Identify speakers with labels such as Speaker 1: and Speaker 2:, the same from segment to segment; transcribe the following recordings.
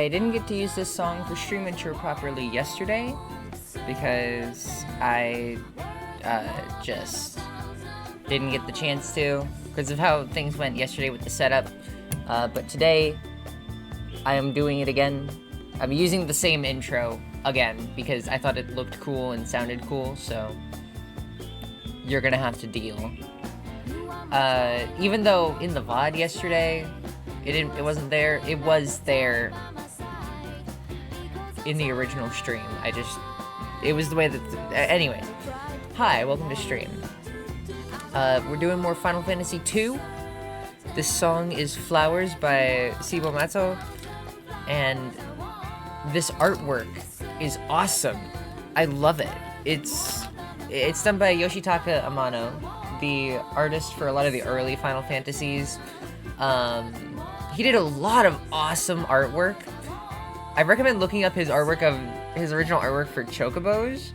Speaker 1: I didn't get to use this song for stream intro properly yesterday because I just didn't get the chance to because of how things went yesterday with the setup. But today, I am doing it again. I'm using the same intro again because I thought it looked cool and sounded cool, so you're gonna have to deal. Even though in the VOD yesterday, it wasn't there, it was there in the original stream. It was the way that, anyway. Hi, welcome to stream. We're doing more Final Fantasy II. This song is Flowers by Cibo Matto, and this artwork is awesome. I love it. It's done by Yoshitaka Amano, the artist for a lot of the early Final Fantasies. He did a lot of awesome artwork. I recommend looking up his original artwork for Chocobos.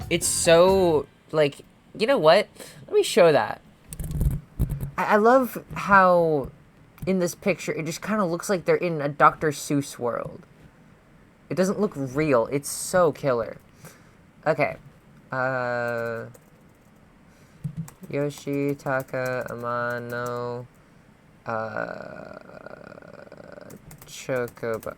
Speaker 1: It's so, like, you know what? Let me show that. I love how in this picture it just kind of looks like they're in a Dr. Seuss world. It doesn't look real. It's so killer. Okay. Yoshitaka Amano Chocobo.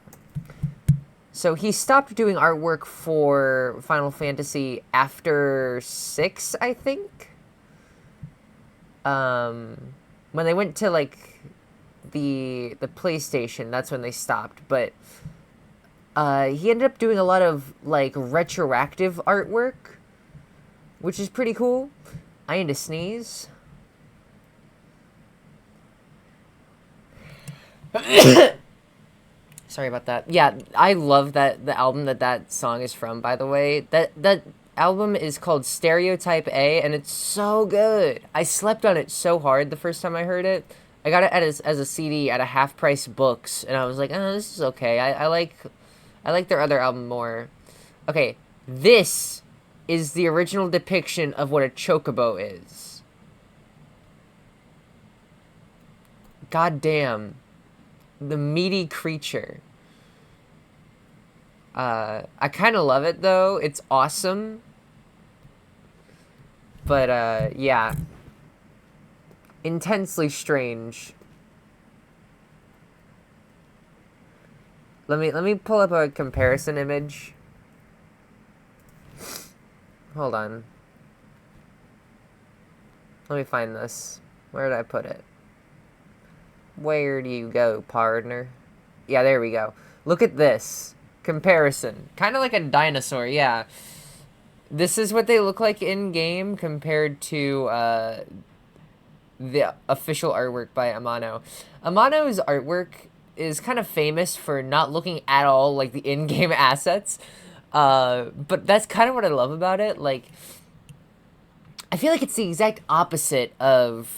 Speaker 1: So he stopped doing artwork for Final Fantasy after 6, I think. When they went to like the PlayStation, that's when they stopped. But he ended up doing a lot of like retroactive artwork, which is pretty cool. I need to sneeze. Sorry about that. Yeah, I love the album that song is from, by the way. That album is called Stereotype A, and it's so good. I slept on it so hard the first time I heard it. I got it as a CD at a Half Price Books, and I was like, oh, this is okay. I like their other album more. Okay, this is the original depiction of what a chocobo is. God damn. The meaty creature. I kind of love it, though. It's awesome. But, yeah. Intensely strange. Let me pull up a comparison image. Hold on. Let me find this. Where did I put it? Where do you go, partner? Yeah, there we go. Look at this. Comparison. Kind of like a dinosaur, yeah. This is what they look like in-game compared to the official artwork by Amano. Amano's artwork is kind of famous for not looking at all like the in-game assets. But that's kind of what I love about it. Like, I feel like it's the exact opposite of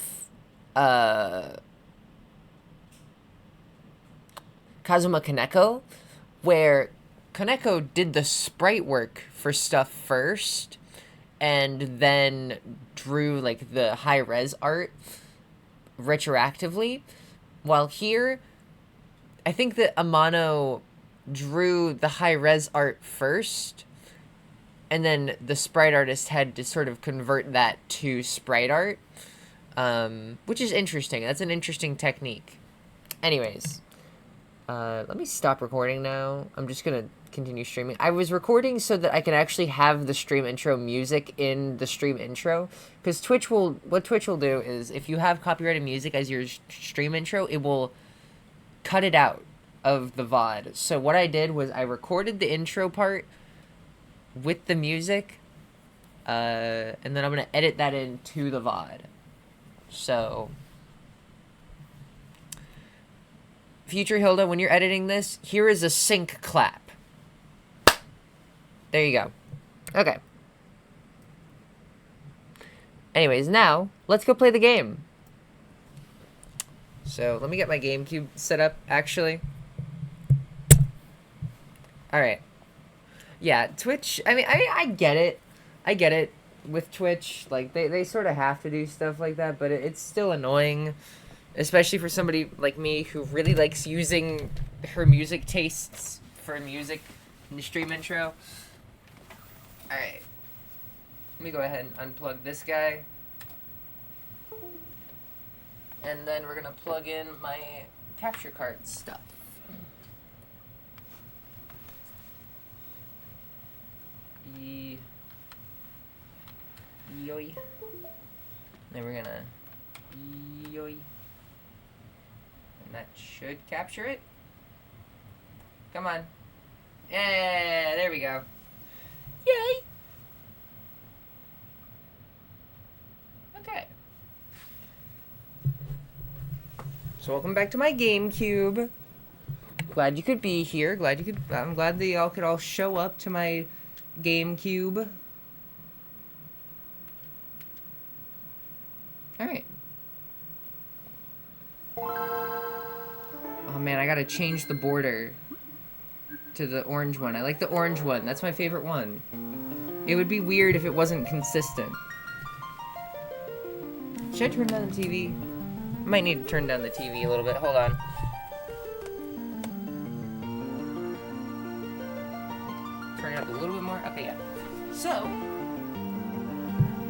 Speaker 1: Kazuma Kaneko, where Kaneko did the sprite work for stuff first, and then drew, like, the high-res art retroactively, while here, I think that Amano drew the high-res art first, and then the sprite artist had to sort of convert that to sprite art, which is interesting. That's an interesting technique. Anyways, let me stop recording now. I'm just gonna continue streaming. I was recording so that I can actually have the stream intro music in the stream intro, because what Twitch will do is if you have copyrighted music as your stream intro, it will cut it out of the VOD. So what I did was I recorded the intro part with the music, and then I'm gonna edit that into the VOD. So, Future Hilda, when you're editing this, here is a sync clap. There you go. Okay. Anyways, now, let's go play the game. So, let me get my GameCube set up, actually. Alright. Yeah, Twitch, I mean, I get it. I get it with Twitch. Like, they sort of have to do stuff like that, but it's still annoying. Especially for somebody like me who really likes using her music tastes for music in the stream intro. Alright. Let me go ahead and unplug this guy. And then we're gonna plug in my capture card stuff. Yoy. Then we're gonna yoy. And that should capture it. Come on. Yeah, there we go. Yay! Okay. So welcome back to my GameCube. Glad you could be here. I'm glad that y'all could all show up to my GameCube. Alright. Oh man, I gotta change the border to the orange one. I like the orange one. That's my favorite one. It would be weird if it wasn't consistent. Should I turn down the TV? I might need to turn down the TV a little bit. Hold on. Turn it up a little bit more. Okay, yeah. So,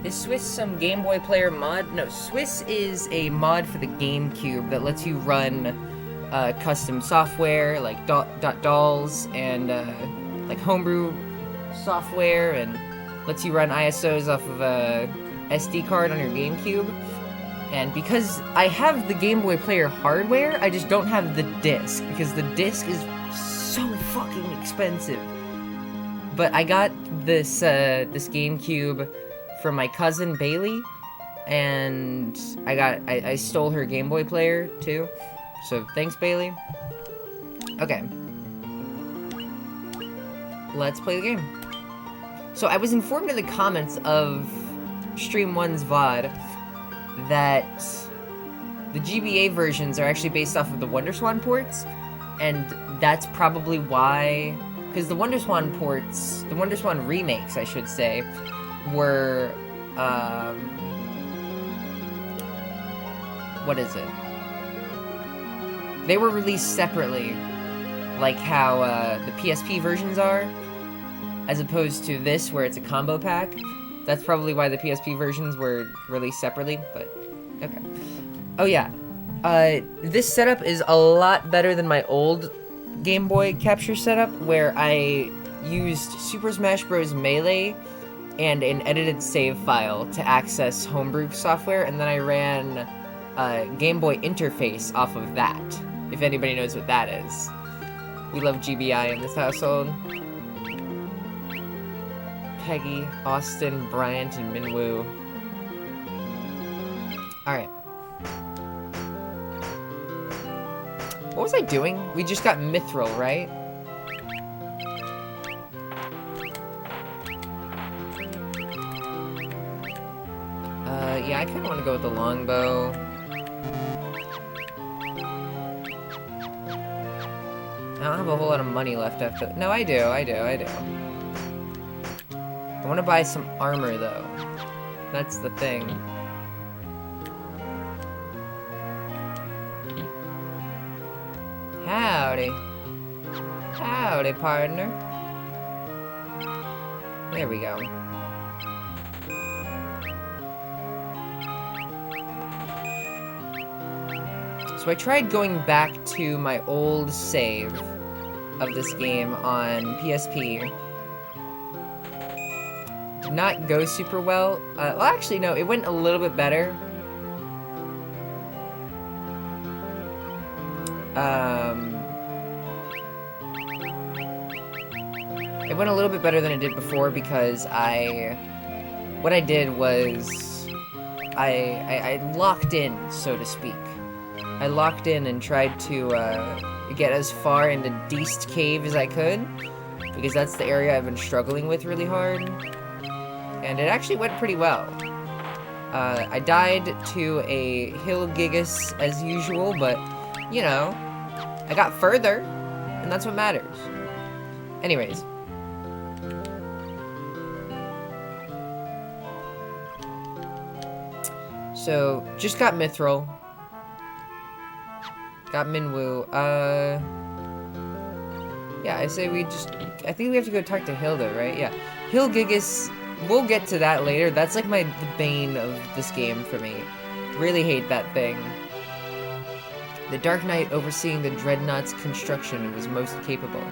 Speaker 1: is Swiss some Game Boy Player mod? No, Swiss is a mod for the GameCube that lets you run custom software like dolls and like homebrew software, and lets you run ISOs off of a SD card on your GameCube. And because I have the Game Boy Player hardware, I just don't have the disc, because the disc is so fucking expensive. But I got this this GameCube from my cousin Bailey, and I stole her Game Boy Player too. So thanks, Bailey. Okay. Let's play the game. So I was informed in the comments of Stream 1's VOD that the GBA versions are actually based off of the WonderSwan ports, and that's probably why, because the WonderSwan ports, the WonderSwan remakes, I should say, were, what is it? They were released separately, like how the PSP versions are, as opposed to this, where it's a combo pack. That's probably why the PSP versions were released separately, but okay. Oh yeah, this setup is a lot better than my old Game Boy capture setup, where I used Super Smash Bros. Melee and an edited save file to access homebrew software, and then I ran Game Boy interface off of that, if anybody knows what that is. We love GBI in this household. Peggy, Austin, Bryant, and Minwoo. Alright. What was I doing? We just got Mithril, right? Yeah, I kinda wanna go with the longbow. I don't have a whole lot of money left after. No, I do. I want to buy some armor, though. That's the thing. Howdy. Howdy, partner. There we go. So I tried going back to my old save of this game on PSP. Did not go super well. Well, actually, no, it went a little bit better. It went a little bit better than it did before, because what I did was I locked in, so to speak. I locked in and tried to get as far into Deist Cave as I could, because that's the area I've been struggling with really hard. And it actually went pretty well. I died to a Hill Gigas as usual, but, you know, I got further, and that's what matters. Anyways. So, just got Mithril. Got Minwoo. Yeah, I say we just... I think we have to go talk to Hilda, right? Yeah. Hilgigus, we'll get to that later. That's like the bane of this game for me. Really hate that thing. The Dark Knight overseeing the Dreadnought's construction was most capable.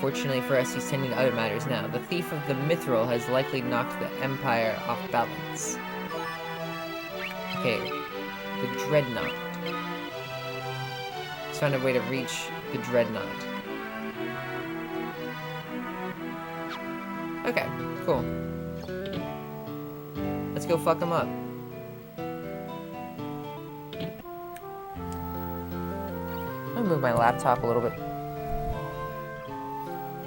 Speaker 1: Fortunately for us, he's tending to other matters now. The Thief of the Mithril has likely knocked the Empire off balance. Okay, the Dreadnought. Let's find a way to reach the Dreadnought. Okay, cool. Let's go fuck him up. I'm gonna move my laptop a little bit.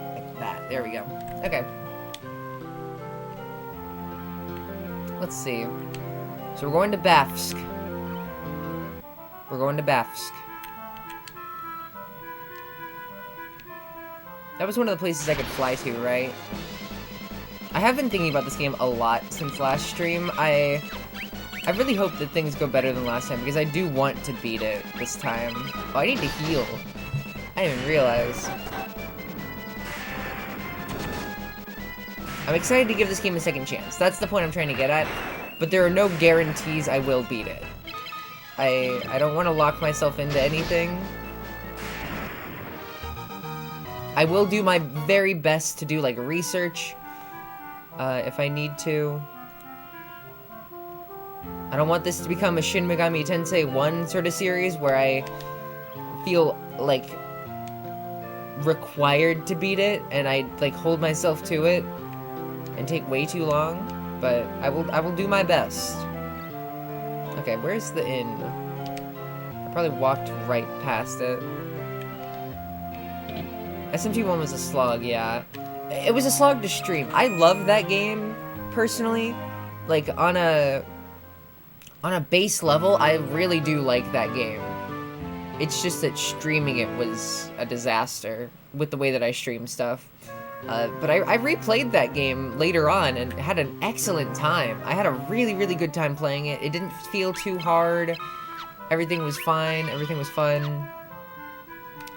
Speaker 1: Like that. There we go. Okay. Let's see. So we're going to Bafsk. We're going to Bafsk. That was one of the places I could fly to, right? I have been thinking about this game a lot since last stream. I really hope that things go better than last time, because I do want to beat it this time. Oh, I need to heal. I didn't even realize. I'm excited to give this game a second chance. That's the point I'm trying to get at. But there are no guarantees I will beat it. I don't want to lock myself into anything. I will do my very best to do, like, research, if I need to. I don't want this to become a Shin Megami Tensei 1 sort of series where I feel, like, required to beat it, and I, like, hold myself to it and take way too long, but I will do my best. Okay, where's the inn? I probably walked right past it. SMT1 was a slog, yeah. It was a slog to stream. I love that game, personally. Like, on a base level, I really do like that game. It's just that streaming it was a disaster with the way that I stream stuff. But I replayed that game later on and had an excellent time. I had a really, really good time playing it. It didn't feel too hard. Everything was fine. Everything was fun.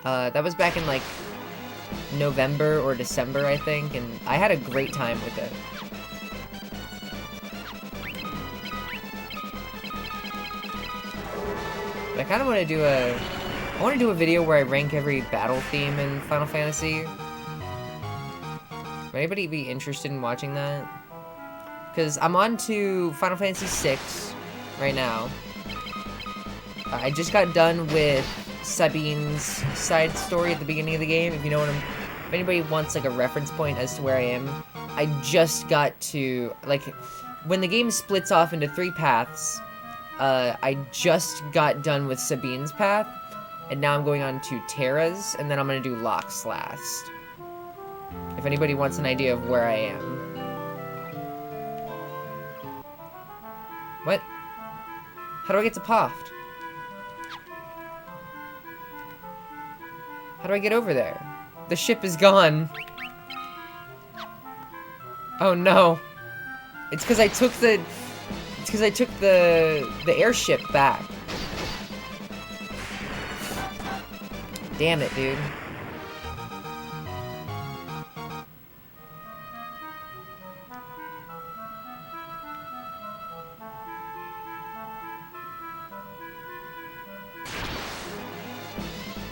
Speaker 1: That was back in, like, November or December, I think, and I had a great time with it. But I kind of want to do a video where I rank every battle theme in Final Fantasy. Would anybody be interested in watching that? Because I'm on to Final Fantasy VI right now. I just got done with Sabine's side story at the beginning of the game, if you know what if anybody wants, like, a reference point as to where I am. I just got to, like, when the game splits off into 3 paths, I just got done with Sabine's path, and now I'm going on to Terra's, and then I'm gonna do Locke's last. If anybody wants an idea of where I am. What? How do I get to Poft? How do I get over there? The ship is gone. Oh no. It's because I took the airship back. Damn it, dude.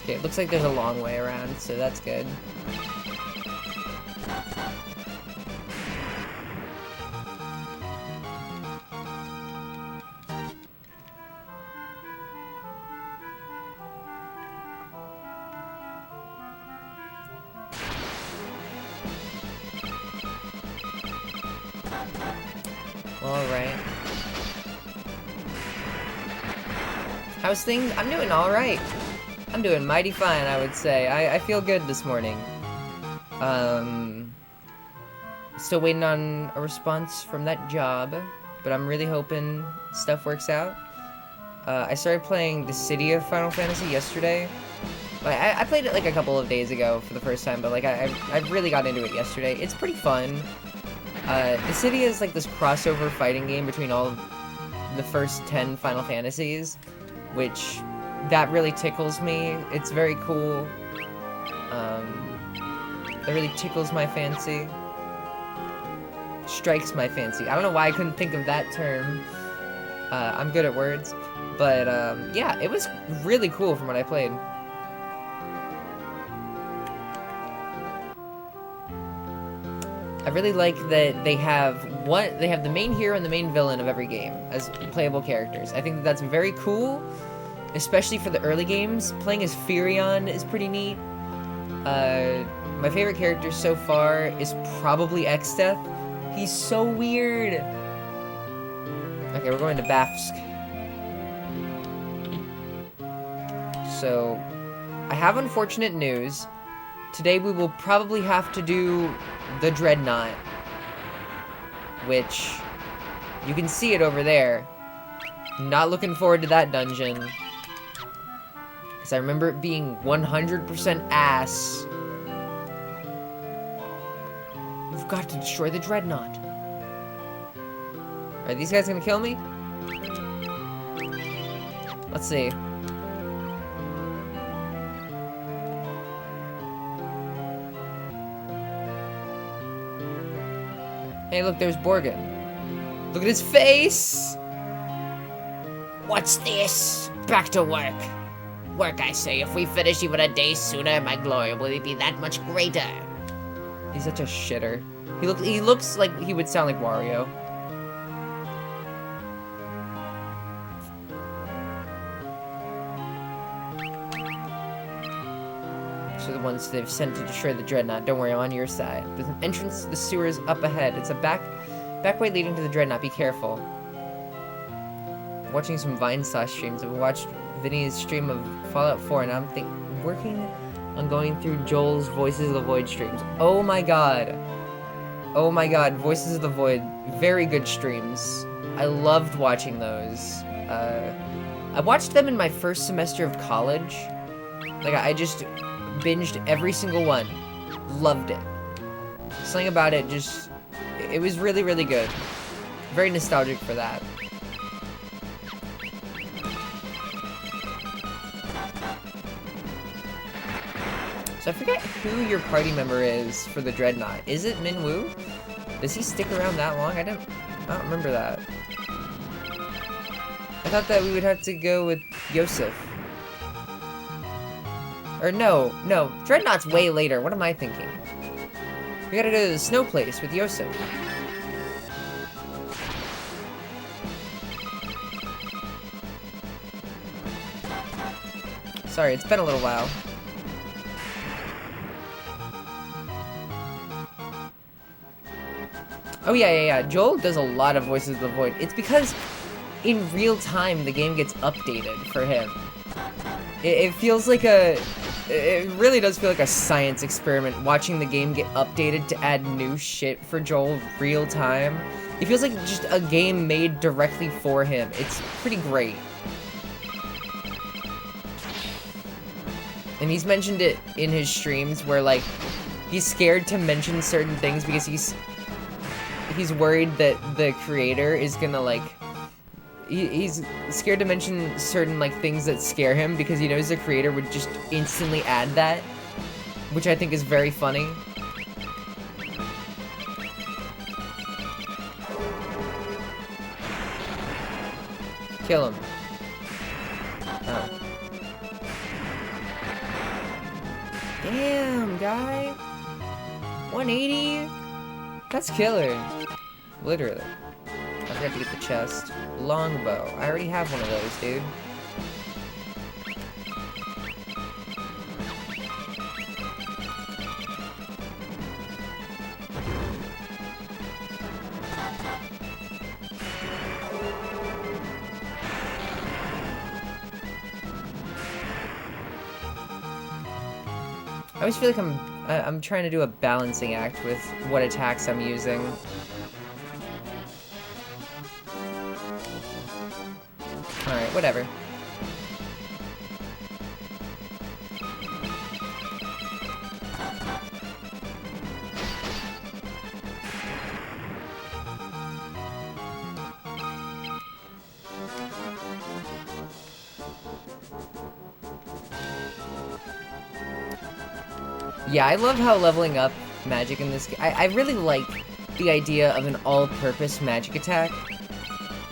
Speaker 1: Okay, it looks like there's a long way around, so that's good. Alright. How's things? I'm doing alright. I'm doing mighty fine, I would say. I feel good this morning. Still waiting on a response from that job, but I'm really hoping stuff works out. I started playing The of Final Fantasy yesterday. Like, I played it like a couple of days ago for the first time, but like I really got into it yesterday. It's pretty fun. The is like this crossover fighting game between all of the first 10 Final Fantasies, which that really tickles me. It's very cool. That really tickles my fancy. Strikes my fancy. I don't know why I couldn't think of that term. I'm good at words. But, yeah, it was really cool from what I played. I really like that they have the main hero and the main villain of every game as playable characters. I think that that's very cool, especially for the early games. Playing as Firion is pretty neat. My favorite character so far is probably Exdeath. He's so weird. Okay, we're going to Bafsk. So, I have unfortunate news. Today we will probably have to do the Dreadnought, which you can see it over there. Not looking forward to that dungeon, because I remember it being 100% ass. We've got to destroy the Dreadnought. Are these guys gonna kill me? Let's see. Hey, look, there's Borgin. Look at his face!
Speaker 2: What's this? Back to work. Work, I say. If we finish even a day sooner, my glory will be that much greater.
Speaker 1: He's such a shitter. He looks like he would sound like Wario. So the ones they've sent to destroy the Dreadnought. Don't worry, I'm on your side. There's an entrance to the sewers up ahead. It's a back way leading to the Dreadnought. Be careful. Watching some Vinesauce streams. I've watched Vinny's stream of Fallout 4, and I'm working on going through Joel's Voices of the Void streams. Oh my god. Oh my god, Voices of the Void. Very good streams. I loved watching those. I watched them in my first semester of college. Like, I just binged every single one. Loved it. Something about it just... It was really, really good. Very nostalgic for that. So I forget who your party member is for the Dreadnought. Is it Minwoo? Does he stick around that long? I don't remember that. I thought that we would have to go with Yosef. Or no, Dreadnought's way later. What am I thinking? We gotta go to the snow place with Yosef. Sorry, it's been a little while. Oh yeah. Joel does a lot of Voices of the Void. It's because in real time the game gets updated for him. It feels like it really does feel like a science experiment watching the game get updated to add new shit for Joel real time. It feels like just a game made directly for him. It's pretty great. And he's mentioned it in his streams where, like, he's scared to mention certain things because he's worried that the creator is gonna, like, he's scared to mention certain, like, things that scare him because he knows the creator would just instantly add that, which I think is very funny. Kill him. Oh. Damn, guy. 180? That's killer. Literally. I forgot to get the chest. Longbow. I already have one of those, dude. I always feel like I'm trying to do a balancing act with what attacks I'm using. Alright, whatever. Yeah, I love how leveling up magic in this game. I really like the idea of an all-purpose magic attack.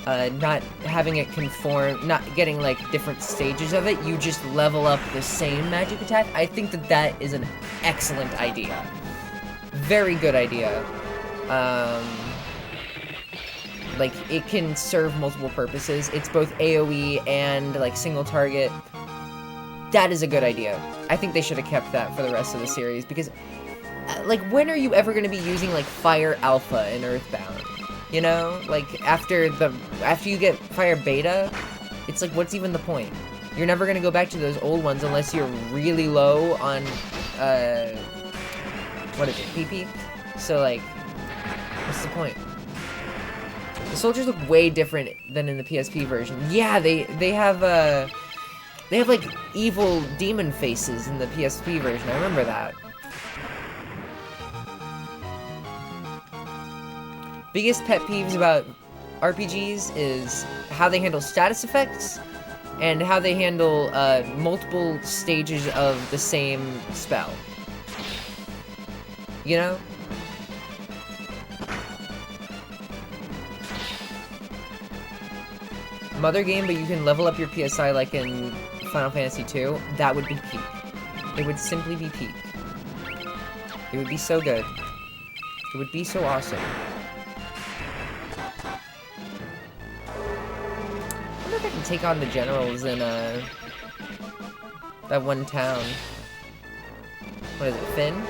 Speaker 1: Not having it conform, not getting, like, different stages of it. You just level up the same magic attack. I think that that is an excellent idea. Very good idea. Like, it can serve multiple purposes. It's both AoE and, like, single target. That is a good idea. I think they should have kept that for the rest of the series, because, like, when are you ever going to be using, like, Fire Alpha in Earthbound? You know? Like, after you get Fire Beta, it's like, what's even the point? You're never going to go back to those old ones unless you're really low on, what is it, PP? So, like, what's the point? The soldiers look way different than in the PSP version. Yeah, they have like evil demon faces in the PSP version. I remember that. Biggest pet peeves about RPGs is how they handle status effects and how they handle multiple stages of the same spell. You know? Mother game, but you can level up your PSI like in Final Fantasy II, that would be peak. It would simply be peak. It would be so good. It would be so awesome. I wonder if I can take on the generals in, that one town. What is it, Finn?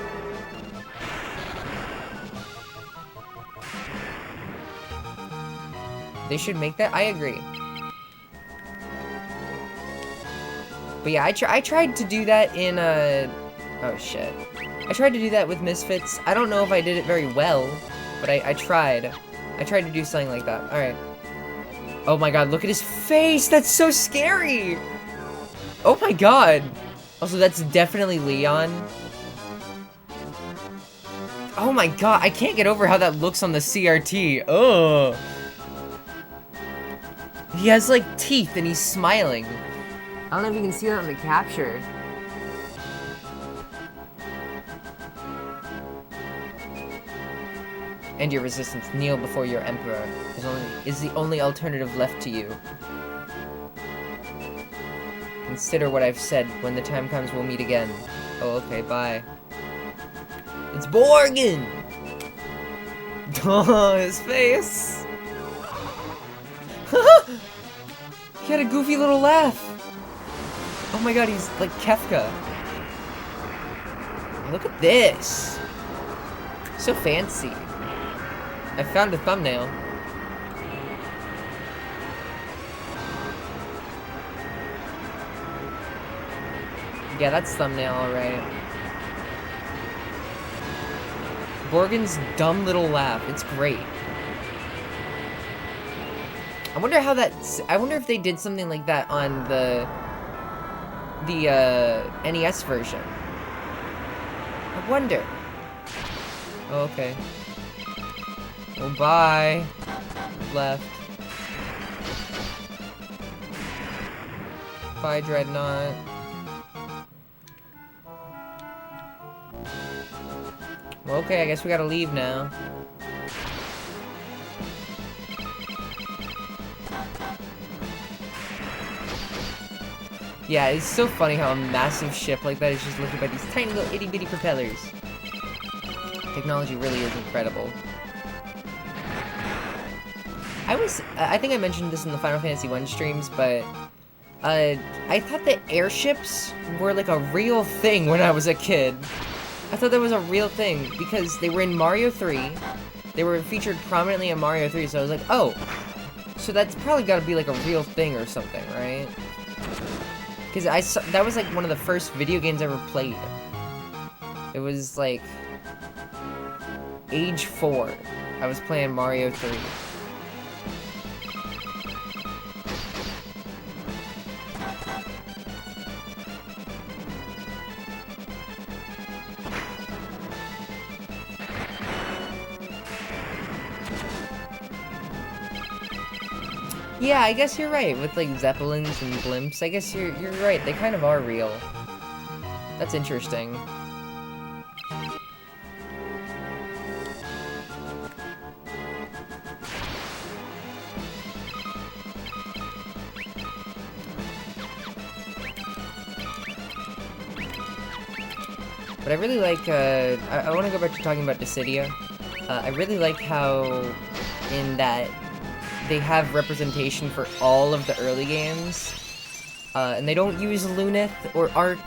Speaker 1: They should make that? I agree. But yeah, I tried to do that in, oh shit. I tried to do that with Misfits. I don't know if I did it very well, but I tried. I tried to do something like that. Alright. Oh my god, look at his face! That's so scary! Oh my god! Also, that's definitely Leon. Oh my god, I can't get over how that looks on the CRT. Ugh. He has, like, teeth and he's smiling. I don't know if you can see that on the capture. And your resistance. Kneel before your emperor is the only alternative left to you. Consider what I've said. When the time comes, we'll meet again. Oh, okay, bye. It's Borgin! Oh, his face! He had a goofy little laugh! Oh my god, he's like Kefka. Look at this! So fancy. I found a thumbnail. Yeah, that's thumbnail, alright. Borgin's dumb little laugh. It's great. I wonder how that's... I wonder if they did something like that on the NES version. I wonder. Oh, okay. Well, bye. Left. Bye, Dreadnought. Well, okay, I guess we gotta leave now. Yeah, it's so funny how a massive ship like that is just lifted by these tiny little itty-bitty propellers. Technology really is incredible. I think I mentioned this in the Final Fantasy 1 streams, but I thought that airships were like a real thing when I was a kid. I thought that was a real thing because they were in Mario 3. They were featured prominently in Mario 3, so I was like, oh, so that's probably gotta be like a real thing or something, right? Because that was like one of the first video games I ever played. It was like age 4. I was playing Mario 3. Yeah, I guess you're right, with like Zeppelins and blimps. I guess you're right, they kind of are real. That's interesting. But I really like, I want to go back to talking about Dissidia. I really like how in that they have representation for all of the early games. And they don't use Luneth or Ark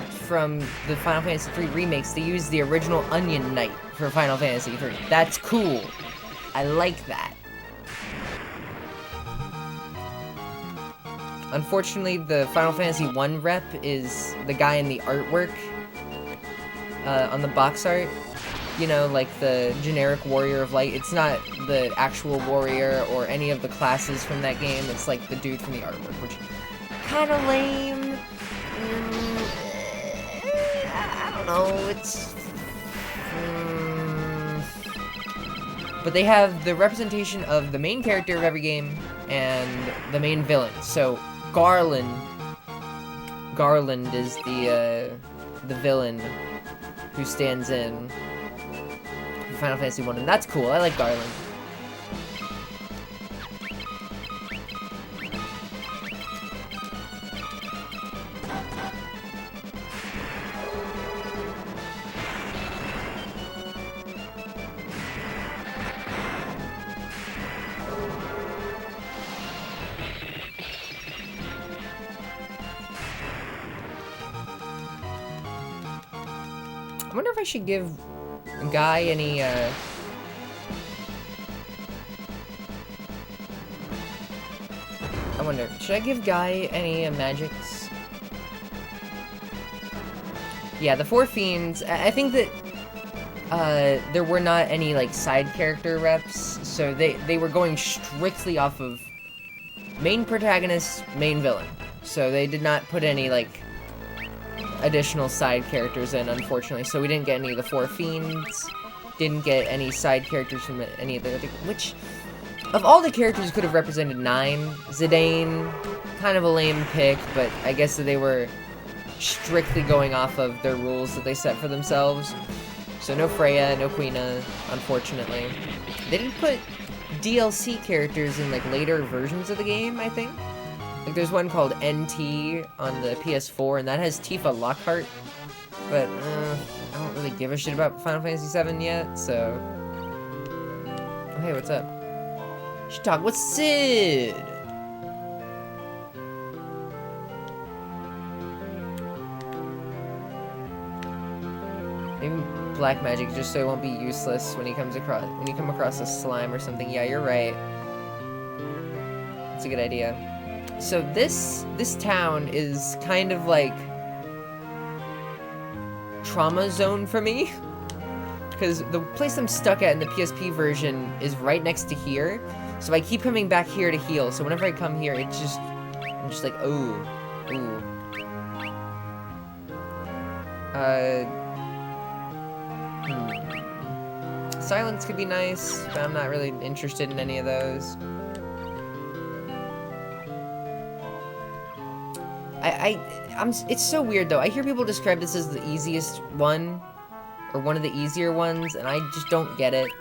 Speaker 1: from the Final Fantasy III remakes. They use the original Onion Knight for Final Fantasy III. That's cool. I like that. Unfortunately, the Final Fantasy I rep is the guy in the artwork on the box art. You know, like the generic Warrior of Light. It's not the actual warrior or any of the classes from that game. It's like the dude from the artwork, which kind of lame. I don't know. It's... But they have the representation of the main character of every game and the main villain. So Garland is the villain who stands in Final Fantasy 1, and that's cool. I like Garland. I wonder if I should give Guy any, I wonder, should I give Guy any magics? Yeah, the 4 Fiends, I think that, there were not any, like, side character reps, so they were going strictly off of main protagonist, main villain. So they did not put any, like, additional side characters in, unfortunately, so we didn't get any of the 4 Fiends, didn't get any side characters from any of the, which, of all the characters could have represented 9, Zidane, kind of a lame pick, but I guess that they were strictly going off of their rules that they set for themselves, so no Freya, no Quina, unfortunately. They didn't put DLC characters in, like, later versions of the game, I think. Like, there's one called NT on the PS4, and that has Tifa Lockhart, but, I don't really give a shit about Final Fantasy VII yet, so... Oh, hey, what's up? Should talk with Sid! Maybe black magic, just so it won't be useless when you come across a slime or something. Yeah, you're right. That's a good idea. So this town is kind of like trauma zone for me, because the place I'm stuck at in the PSP version is right next to here, so I keep coming back here to heal, so whenever I come here, I'm just like, ooh. Silence could be nice, but I'm not really interested in any of those. It's so weird though. I hear people describe this as the easiest one, or one of the easier ones, and I just don't get it.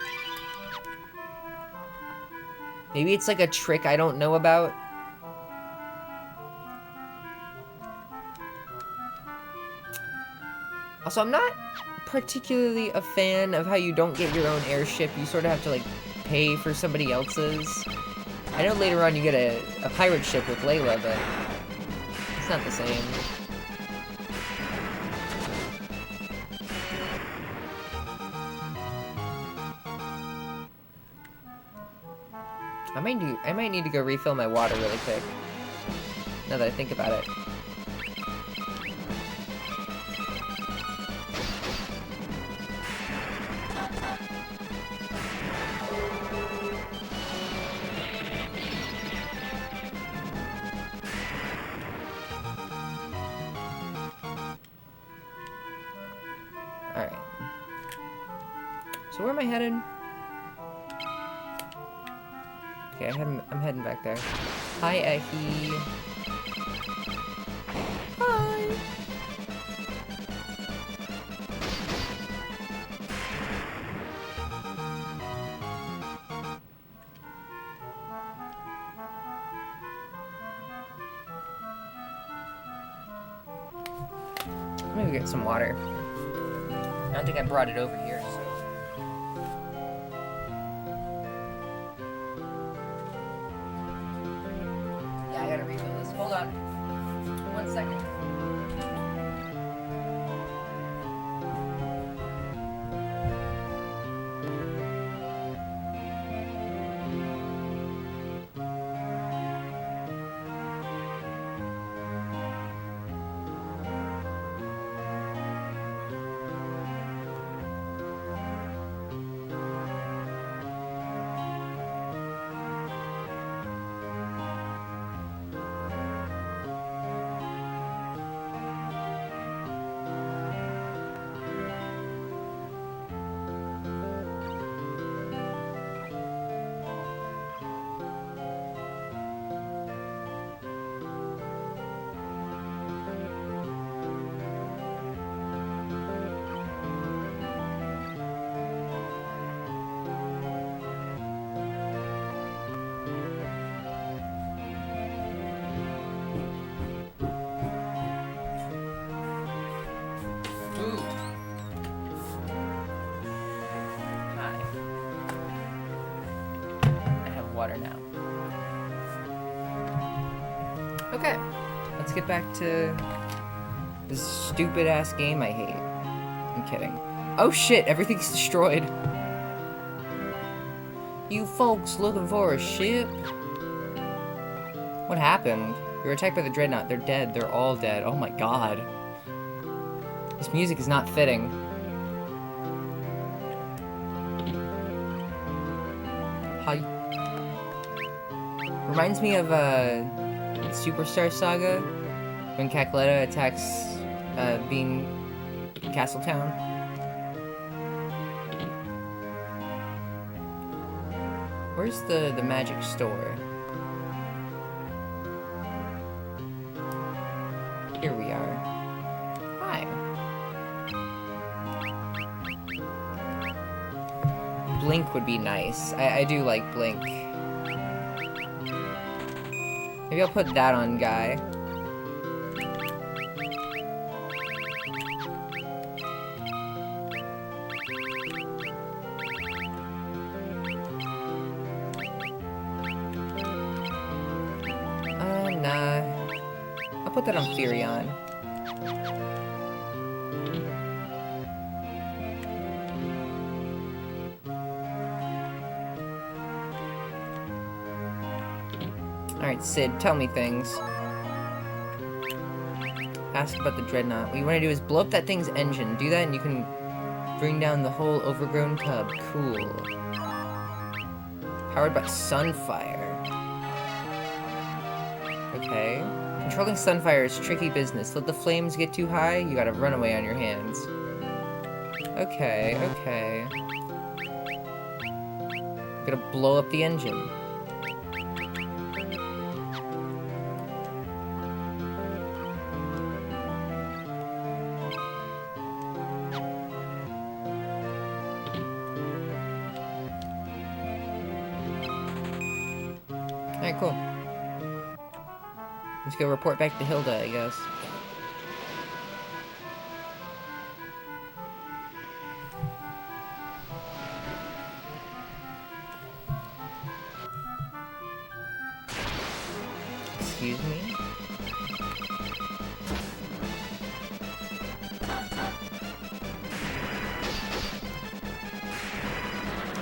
Speaker 1: Maybe it's like a trick I don't know about. Also, I'm not particularly a fan of how you don't get your own airship. You sort of have to, like, pay for somebody else's. I know later on you get a pirate ship with Layla, but it's not the same. I might need to go refill my water really quick, now that I think about it. Alright. So where am I headed? Okay, I'm heading back there. Hi, Ehi. Hi! Let me get some water. I don't think I brought it over here, so. Yeah, I gotta refill this. Hold on. 1 second. Water now. Okay, let's get back to this stupid ass game I hate. I'm kidding. Oh shit, everything's destroyed. You folks looking for a ship? What happened? You were attacked by the Dreadnought. They're dead. They're all dead. Oh my god. This music is not fitting. Hi. Reminds me of Superstar Saga when Cackletta attacks Bean Castletown. Where's the magic store? Here we are. Hi. Blink would be nice. I do like Blink. Maybe I'll put that on Guy. Nah. I'll put that on Furion. Alright, Sid, tell me things. Ask about the Dreadnought. What you want to do is blow up that thing's engine. Do that and you can bring down the whole overgrown tub. Cool. Powered by Sunfire. Okay. Controlling Sunfire is tricky business. Let the flames get too high, you got a runaway on your hands. Okay, okay. Gotta blow up the engine. Alright, cool. Let's go report back to Hilda, I guess. Excuse me?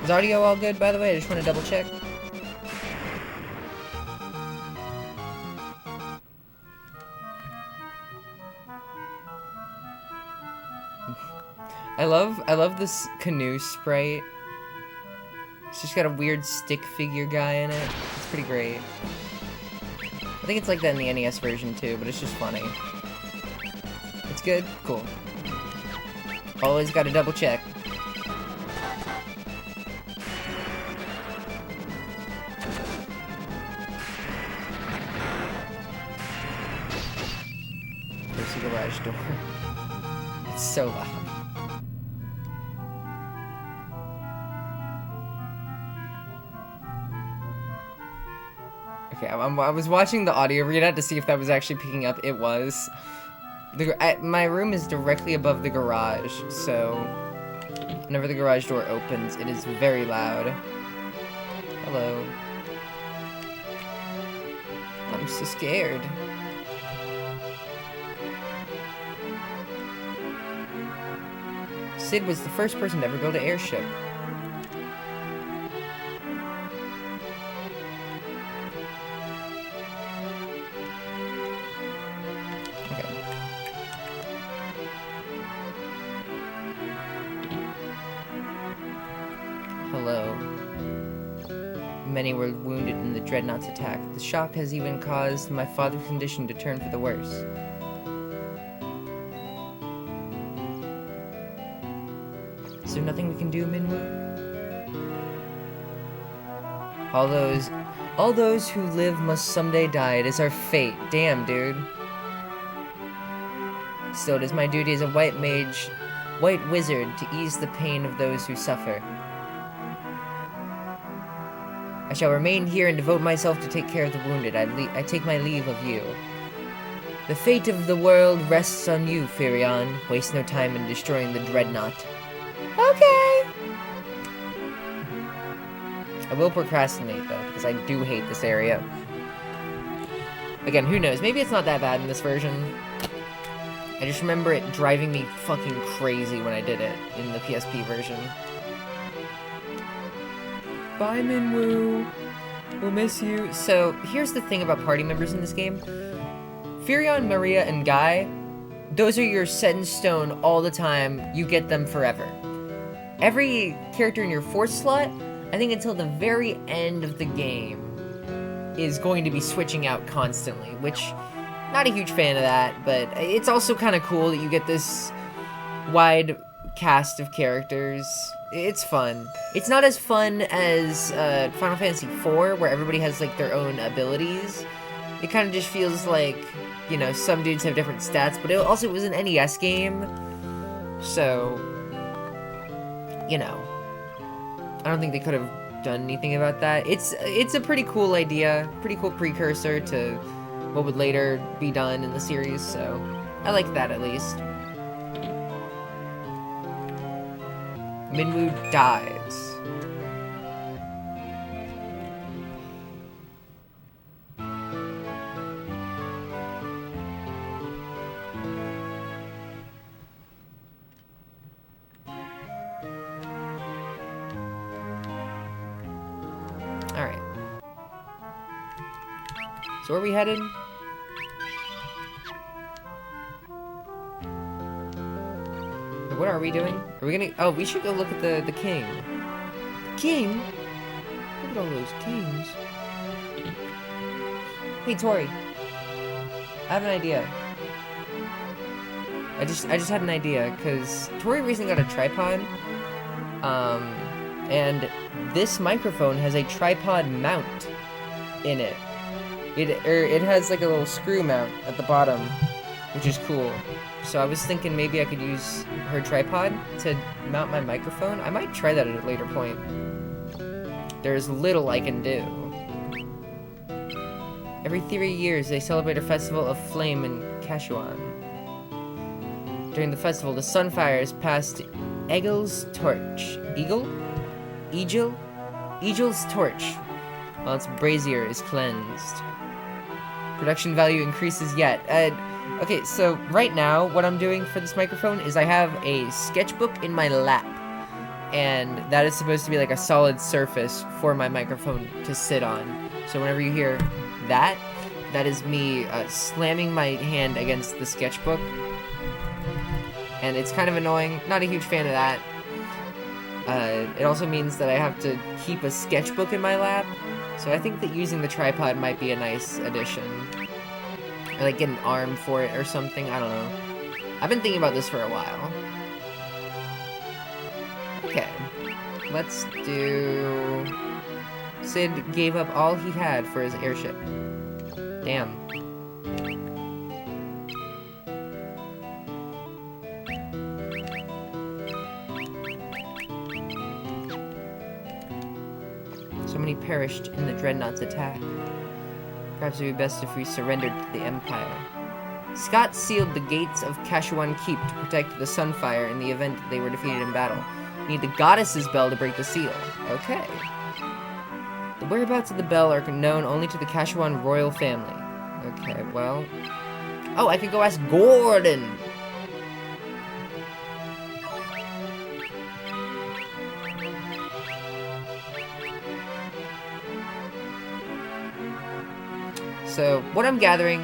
Speaker 1: Is audio all good, by the way? I just want to double check. I love this canoe sprite. It's just got a weird stick figure guy in it. It's pretty great. I think it's like that in the NES version too, but it's just funny. It's good? Cool. Always gotta double check. There's the garage door. It's so loud. Okay, I was watching the audio readout to see if that was actually picking up. It was. My room is directly above the garage, so whenever the garage door opens, it is very loud. Hello. I'm so scared. Sid was the first person to ever build an airship. Hello. Many were wounded in the Dreadnought's attack. The shock has even caused my father's condition to turn for the worse. Is there nothing we can do, Minwu? All those who live must someday die. It is our fate. Damn, dude. Still, it is my duty as a white wizard to ease the pain of those who suffer. I shall remain here and devote myself to take care of the wounded. I take my leave of you. The fate of the world rests on you, Firion. Waste no time in destroying the Dreadnought. Okay! I will procrastinate, though, because I do hate this area. Again, who knows? Maybe it's not that bad in this version. I just remember it driving me fucking crazy when I did it in the PSP version. Bye, Minwu. We'll miss you. So, here's the thing about party members in this game. Firion, Maria, and Guy, those are your set in stone all the time. You get them forever. Every character in your 4th slot, I think until the very end of the game, is going to be switching out constantly, which, not a huge fan of that, but it's also kind of cool that you get this wide cast of characters. It's fun. It's not as fun as Final Fantasy IV, where everybody has, like, their own abilities. It kind of just feels like, you know, some dudes have different stats, but it was an NES game, so, you know, I don't think they could have done anything about that. It's a pretty cool idea, pretty cool precursor to what would later be done in the series, so I like that at least. Minwu dies. Alright. So where are we headed? What are we doing? Are we gonna... Oh, we should go look at the king. The king? Look at all those kings. Hey, Tori. I have an idea. I just had an idea, because Tori recently got a tripod. And this microphone has a tripod mount in it. It has like a little screw mount at the bottom, which is cool. So I was thinking maybe I could use her tripod to mount my microphone. I might try that at a later point. There's little I can do. Every 3 years, they celebrate a festival of flame in Kashuan. During the festival, the Sunfires passed Egel's torch. Egel's torch, while its brazier is cleansed. Production value increases yet. Okay, so right now, what I'm doing for this microphone is I have a sketchbook in my lap, and that is supposed to be like a solid surface for my microphone to sit on. So whenever you hear that, that is me slamming my hand against the sketchbook, and it's kind of annoying. Not a huge fan of that. It also means that I have to keep a sketchbook in my lap, so I think that using the tripod might be a nice addition. Or like get an arm for it or something, I don't know. I've been thinking about this for a while. Okay, let's do... Sid gave up all he had for his airship. Damn. So many perished in the Dreadnought's attack. Perhaps it would be best if we surrendered to the Empire. Scott sealed the gates of Kashuan Keep to protect the Sunfire in the event that they were defeated in battle. You need the Goddess's Bell to break the seal. Okay. The whereabouts of the bell are known only to the Kashuan royal family. Okay, well... Oh, I could go ask Gordon! So, what I'm gathering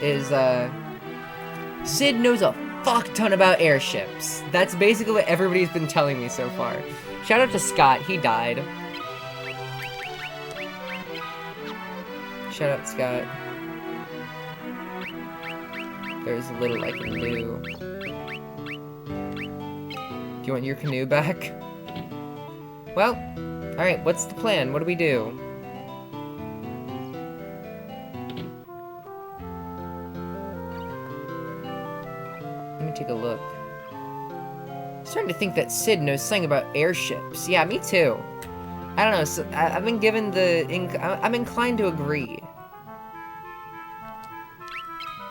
Speaker 1: is, Cid knows a fuck ton about airships. That's basically what everybody's been telling me so far. Shout out to Scott, he died. Shout out, Scott. There's little I can do. Do you want your canoe back? Well, alright, what's the plan? What do we do? Let me take a look. I'm starting to think that Cid knows something about airships. Yeah, me too. I don't know, so I've been given the... I'm inclined to agree.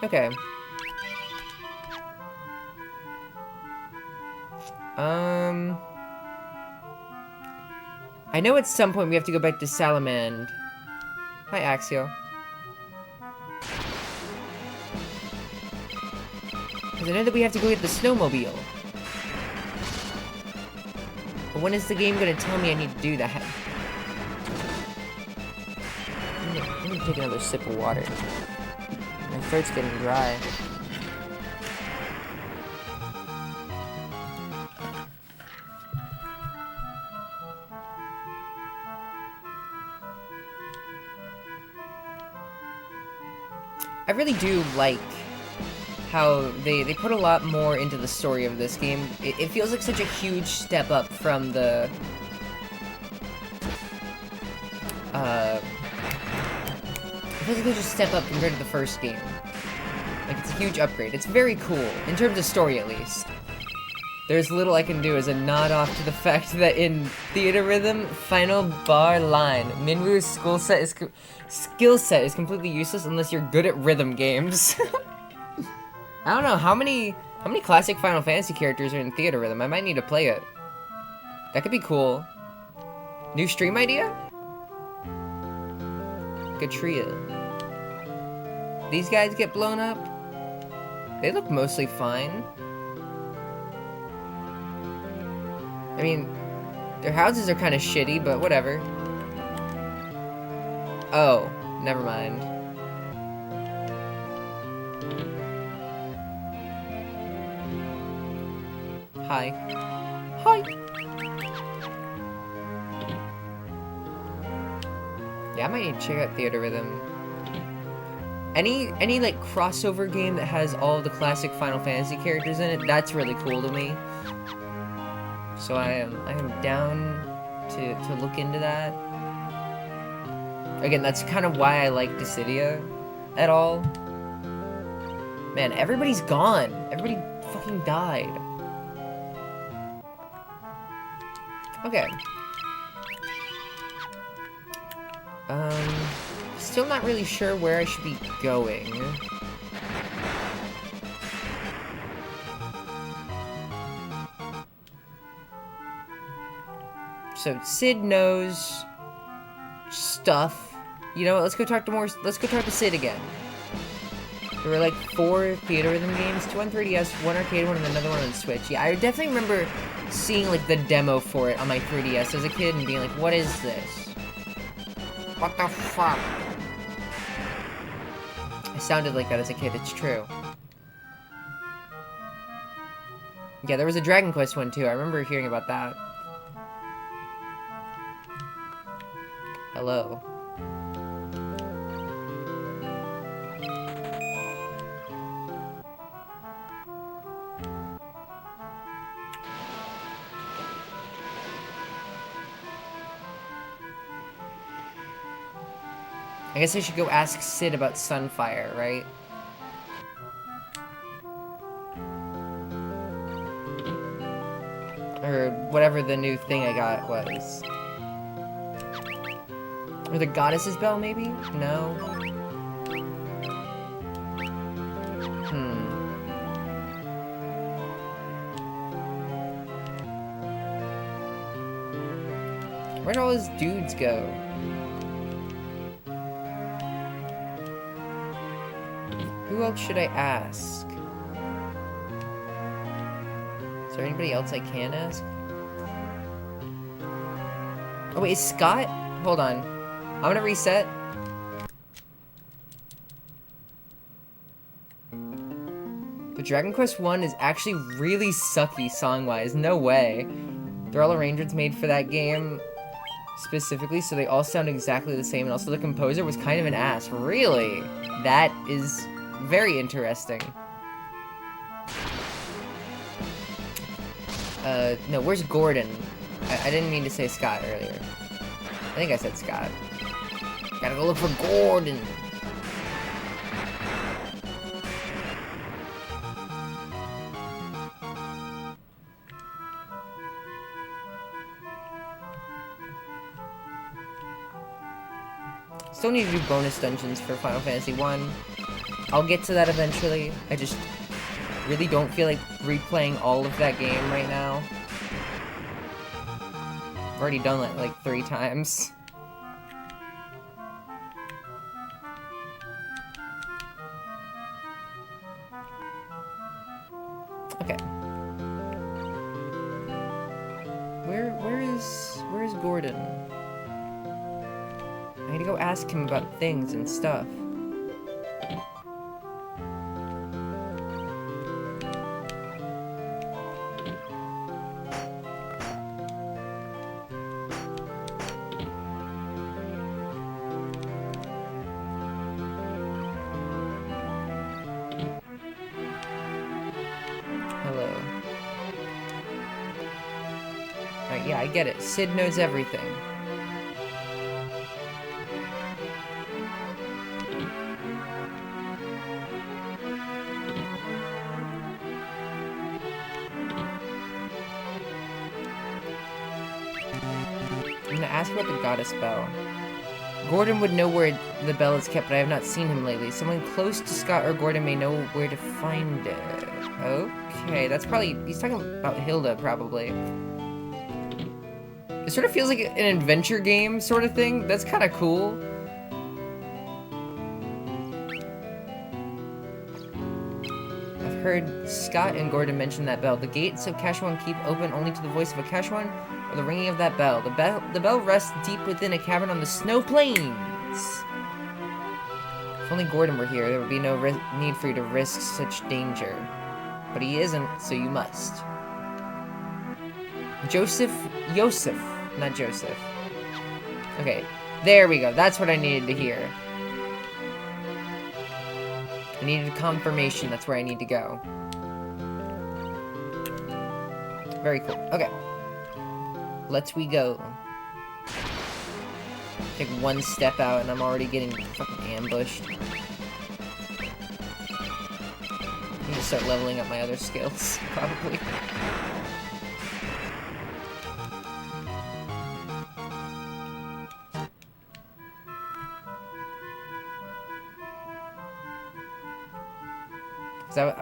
Speaker 1: Okay. I know at some point we have to go back to Salamand. Hi, Axio. Because I know that we have to go get the snowmobile. But when is the game gonna tell me I need to do that? Let me take another sip of water. My throat's getting dry. I really do like how they put a lot more into the story of this game. It feels like such a huge step up from the... it feels like a step up compared to the first game. Like, it's a huge upgrade. It's very cool, in terms of story at least. There's little I can do as a nod off to the fact that in Theater Rhythm, final bar line, Minwoo's skill set is completely useless unless you're good at rhythm games. I don't know, how many classic Final Fantasy characters are in Theater Rhythm? I might need to play it. That could be cool. New stream idea? Gatria. These guys get blown up? They look mostly fine. I mean, their houses are kind of shitty, but whatever. Oh, never mind. Hi. Hi! Yeah, I might need to check out Theater Rhythm. Any like crossover game that has all of the classic Final Fantasy characters in it, that's really cool to me. So I am down to look into that. Again, that's kind of why I like Dissidia at all. Man, everybody's gone. Everybody fucking died. Okay. Still not really sure where I should be going. So Cid knows stuff. You know what? Let's go talk to Cid again. There were like 4 Theater Rhythm games, 2 on 3DS, 1 arcade one, and another one on Switch. Yeah, I definitely remember seeing like the demo for it on my 3DS as a kid and being like, what is this? What the fuck? I sounded like that as a kid, it's true. Yeah, there was a Dragon Quest one too, I remember hearing about that. Hello. I guess I should go ask Cid about Sunfire, right? Or whatever the new thing I got was. Or the Goddess's Bell, maybe? No? Hmm. Where'd all his dudes go? Who else should I ask? Is there anybody else I can ask? Oh wait, is Scott? Hold on. I'm gonna reset. But Dragon Quest 1 is actually really sucky song-wise. No way. They're all arrangements made for that game specifically, so they all sound exactly the same. And also the composer was kind of an ass. Really? That is very interesting. No, where's Gordon? I didn't mean to say Scott earlier. I think I said Scott. Gotta go look for Gordon. Still need to do bonus dungeons for Final Fantasy 1. I'll get to that eventually. I just really don't feel like replaying all of that game right now. I've already done it like 3 times. Okay. Where is Gordon? I need to go ask him about things and stuff. Hello. Alright, yeah, I get it. Sid knows everything. I'm gonna ask about the goddess bell. Gordon would know where the bell is kept, but I have not seen him lately. Someone close to Scott or Gordon may know where to find it. Okay, that's probably... He's talking about Hilda, probably. It sort of feels like an adventure game sort of thing. That's kind of cool. I've heard Scott and Gordon mention that bell. The gates of Kashuan keep open only to the voice of a Kashuan or the ringing of that bell. The bell rests deep within a cavern on the snow plains. If only Gordon were here, there would be no need for you to risk such danger. But he isn't, so you must. Joseph, not Joseph. Okay, there we go. That's what I needed to hear. I needed confirmation. That's where I need to go. Very cool. Okay. Let's we go. Take one step out and I'm already getting fucking ambushed. I need to start leveling up my other skills, probably.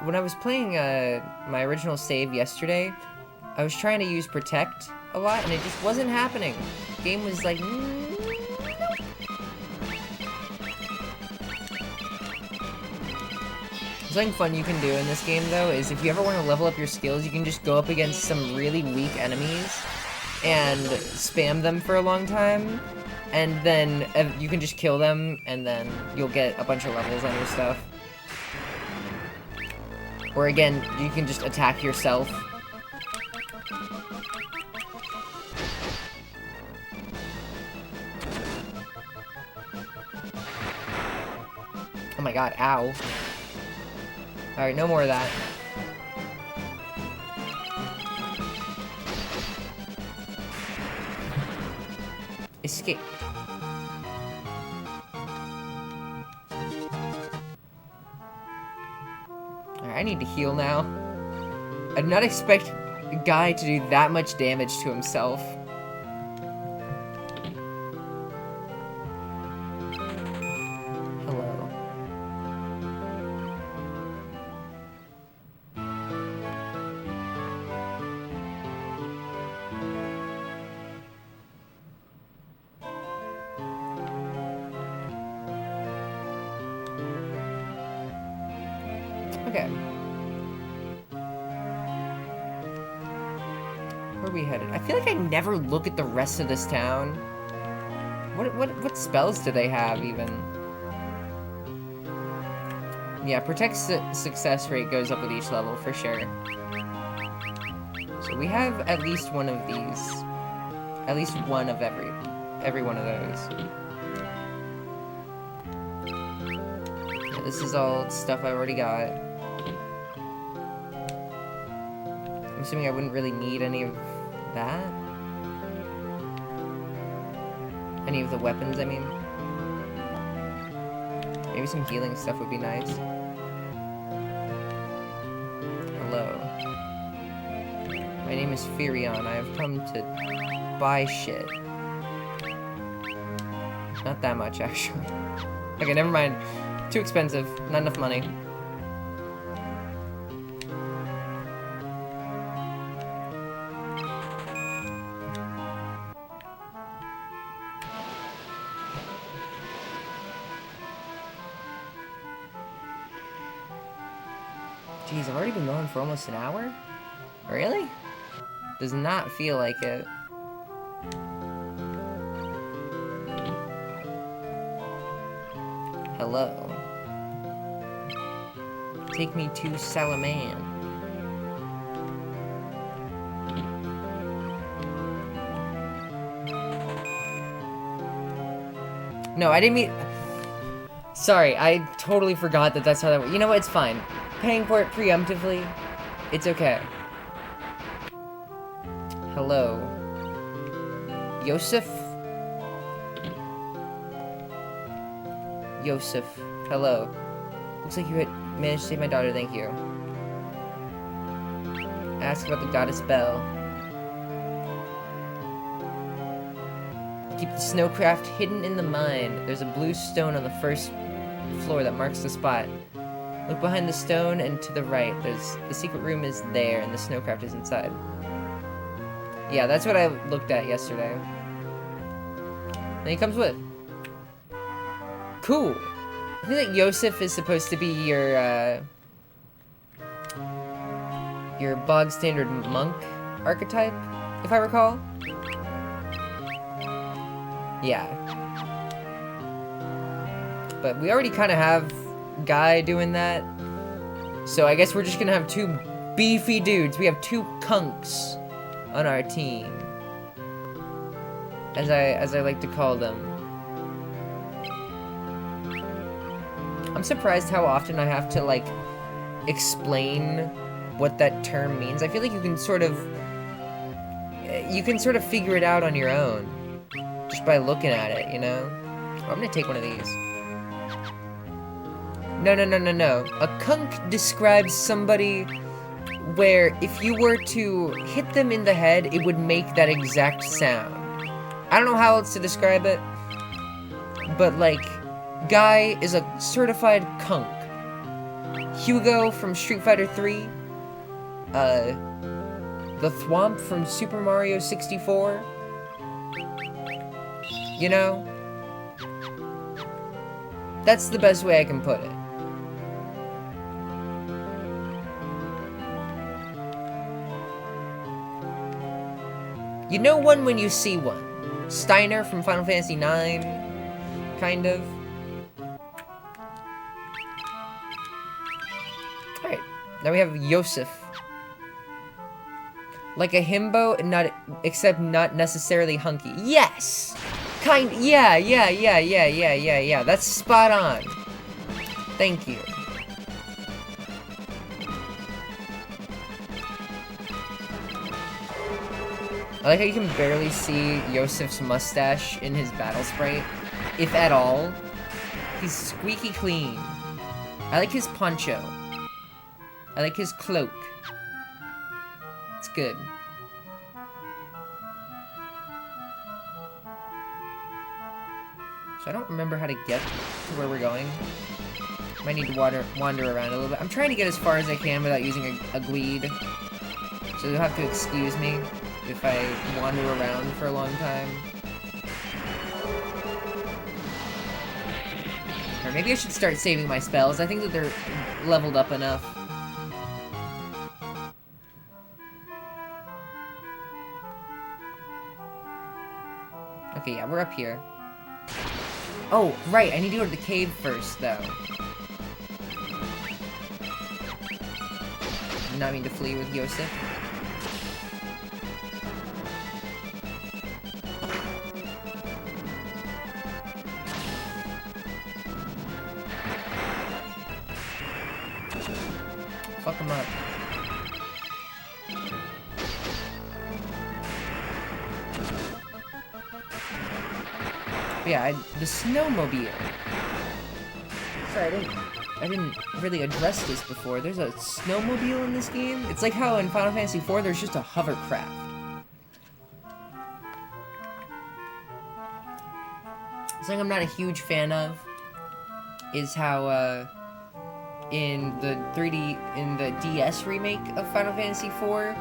Speaker 1: When I was playing my original save yesterday, I was trying to use Protect a lot, and it just wasn't happening. The game was like, Something fun you can do in this game, though, is if you ever want to level up your skills, you can just go up against some really weak enemies and spam them for a long time, and then you can just kill them, and then you'll get a bunch of levels on your stuff. Or again, you can just attack yourself. Oh my god, ow. Alright, no more of that. Escape. I need to heal now. I did not expect a guy to do that much damage to himself. Hello. Okay. Where are we headed? I feel like I never look at the rest of this town. What spells do they have, even? Yeah, protect success rate goes up with each level, for sure. So we have at least one of these. At least one of every one of those. Yeah, this is all stuff I already got. I'm assuming I wouldn't really need any of that. Any of the weapons, I mean. Maybe some healing stuff would be nice. Hello. My name is Firion. I have come to buy shit. Not that much, actually. Okay, never mind. Too expensive. Not enough money. Jeez, I've already been going for almost an hour? Really? Does not feel like it. Hello. Take me to Salaman. No, I didn't mean... Sorry, I totally forgot that that's how that works. You know what? It's fine. Paying for it preemptively, it's okay. Hello. Yosef? Yosef. Hello. Looks like you had managed to save my daughter, thank you. Ask about the goddess Belle. Keep the snowcraft hidden in the mine. There's a blue stone on the first floor that marks the spot. Look behind the stone and to the right. The secret room is there and the snowcraft is inside. Yeah, that's what I looked at yesterday. And he comes with. Cool. I think that Yosef is supposed to be your bog standard monk archetype, if I recall. Yeah. But we already kind of have Guy doing that. So I guess we're just gonna have two beefy dudes. We have two kunks on our team. As I like to call them. I'm surprised how often I have to, like, explain what that term means. I feel like you can sort of figure it out on your own. Just by looking at it, you know? Oh, I'm gonna take one of these. No. A kunk describes somebody where if you were to hit them in the head, it would make that exact sound. I don't know how else to describe it, but, like, Guy is a certified kunk. Hugo from Street Fighter 3. The Thwomp from Super Mario 64. You know? That's the best way I can put it. You know one when you see one. Steiner from Final Fantasy IX, kind of. Alright, now we have Yosef. Like a himbo, except not necessarily hunky. Yes! Yeah. That's spot on. Thank you. I like how you can barely see Yosef's mustache in his battle sprite, if at all. He's squeaky clean. I like his poncho. I like his cloak. It's good. So I don't remember how to get to where we're going. Might need to wander around a little bit. I'm trying to get as far as I can without using a gleed. So you'll have to excuse me if I wander around for a long time. Or maybe I should start saving my spells. I think that they're leveled up enough. Okay, yeah, we're up here. Oh, right, I need to go to the cave first, though. Did not mean to flee with Yosef. Fuck him up. But yeah, the snowmobile. Sorry, I didn't really address this before. There's a snowmobile in this game. It's like how in Final Fantasy IV there's just a hovercraft. Something I'm not a huge fan of is how in the DS remake of Final Fantasy IV,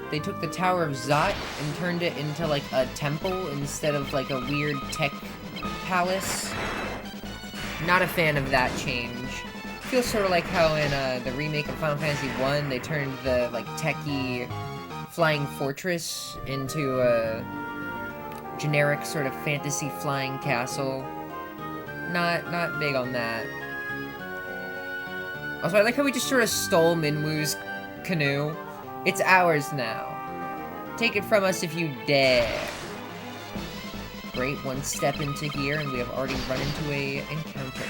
Speaker 1: they took the Tower of Zot and turned it into like a temple instead of like a weird tech palace. Not a fan of that change. Feels sort of like how in the remake of Final Fantasy I, they turned the like techie flying fortress into a generic sort of fantasy flying castle. Not big on that. Also, I like how we just sort of stole Minwu's canoe. It's ours now. Take it from us if you dare. Great, one step into here and we have already run into a encounter.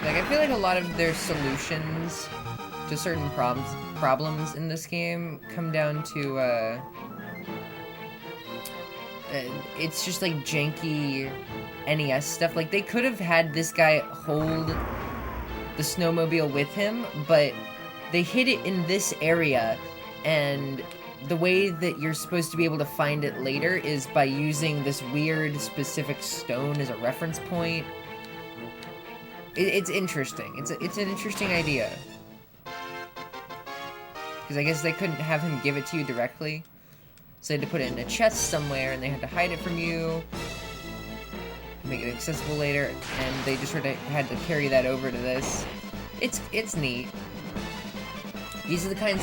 Speaker 1: Like, I feel like a lot of their solutions to certain problems in this game come down to, it's just like janky NES stuff. Like, they could have had this guy hold the snowmobile with him, but they hid it in this area, and the way that you're supposed to be able to find it later is by using this weird specific stone as a reference point. It's interesting. It's an interesting idea. Because I guess they couldn't have him give it to you directly. So they had to put it in a chest somewhere, and they had to hide it from you. Make it accessible later, and they just sort of had to carry that over to this. It's neat. These are the kind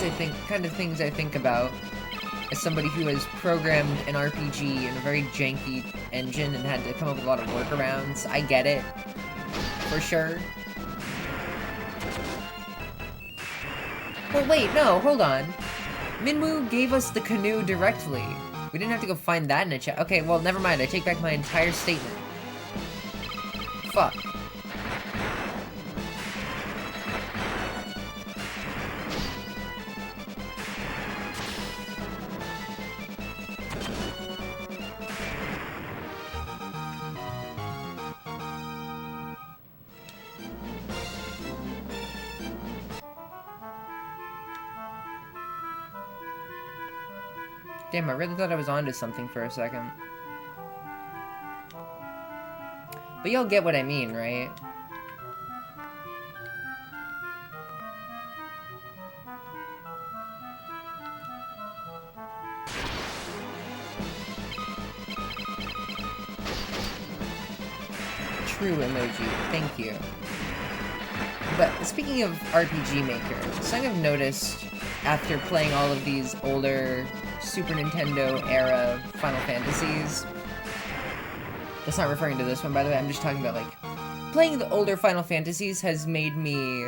Speaker 1: of things I think about as somebody who has programmed an RPG in a very janky engine and had to come up with a lot of workarounds. I get it. For sure. Well, wait, no, hold on. Minwu gave us the canoe directly. We didn't have to go find that in a chat. Okay, well, never mind. I take back my entire statement. Fuck. Damn, I really thought I was onto something for a second. But y'all get what I mean, right? True emoji, thank you. But speaking of RPG Maker, something I've noticed after playing all of these older Super Nintendo era Final Fantasies. That's not referring to this one, by the way. I'm just talking about, like, playing the older Final Fantasies has made me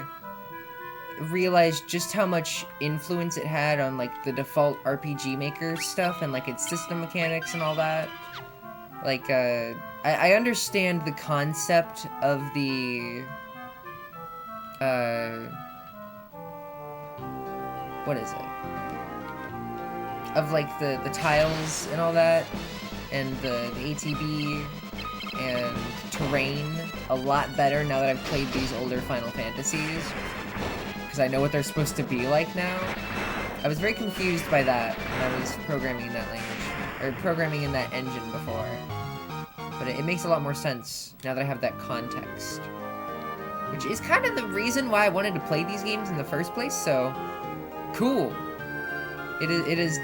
Speaker 1: realize just how much influence it had on, like, the default RPG Maker stuff and, like, its system mechanics and all that. Like, I understand the concept of the, what is it? Of, like, the tiles and all that, and the ATB and terrain a lot better now that I've played these older Final Fantasies, because I know what they're supposed to be like now. I was very confused by that when I was programming in that language, or programming in that engine before, but it makes a lot more sense now that I have that context. which is kind of the reason why I wanted to play these games in the first place, so cool. It has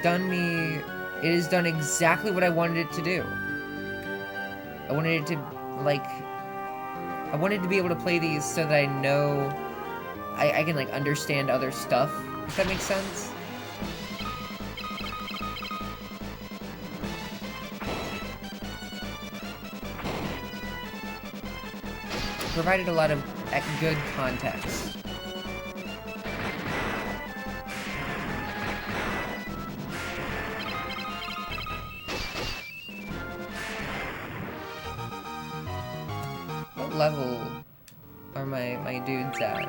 Speaker 1: done exactly what I wanted it to do. I wanted it to, like, I wanted to be able to play these so that I know I can, like, understand other stuff, if that makes sense. Provided a lot of good context. What level are my dudes at?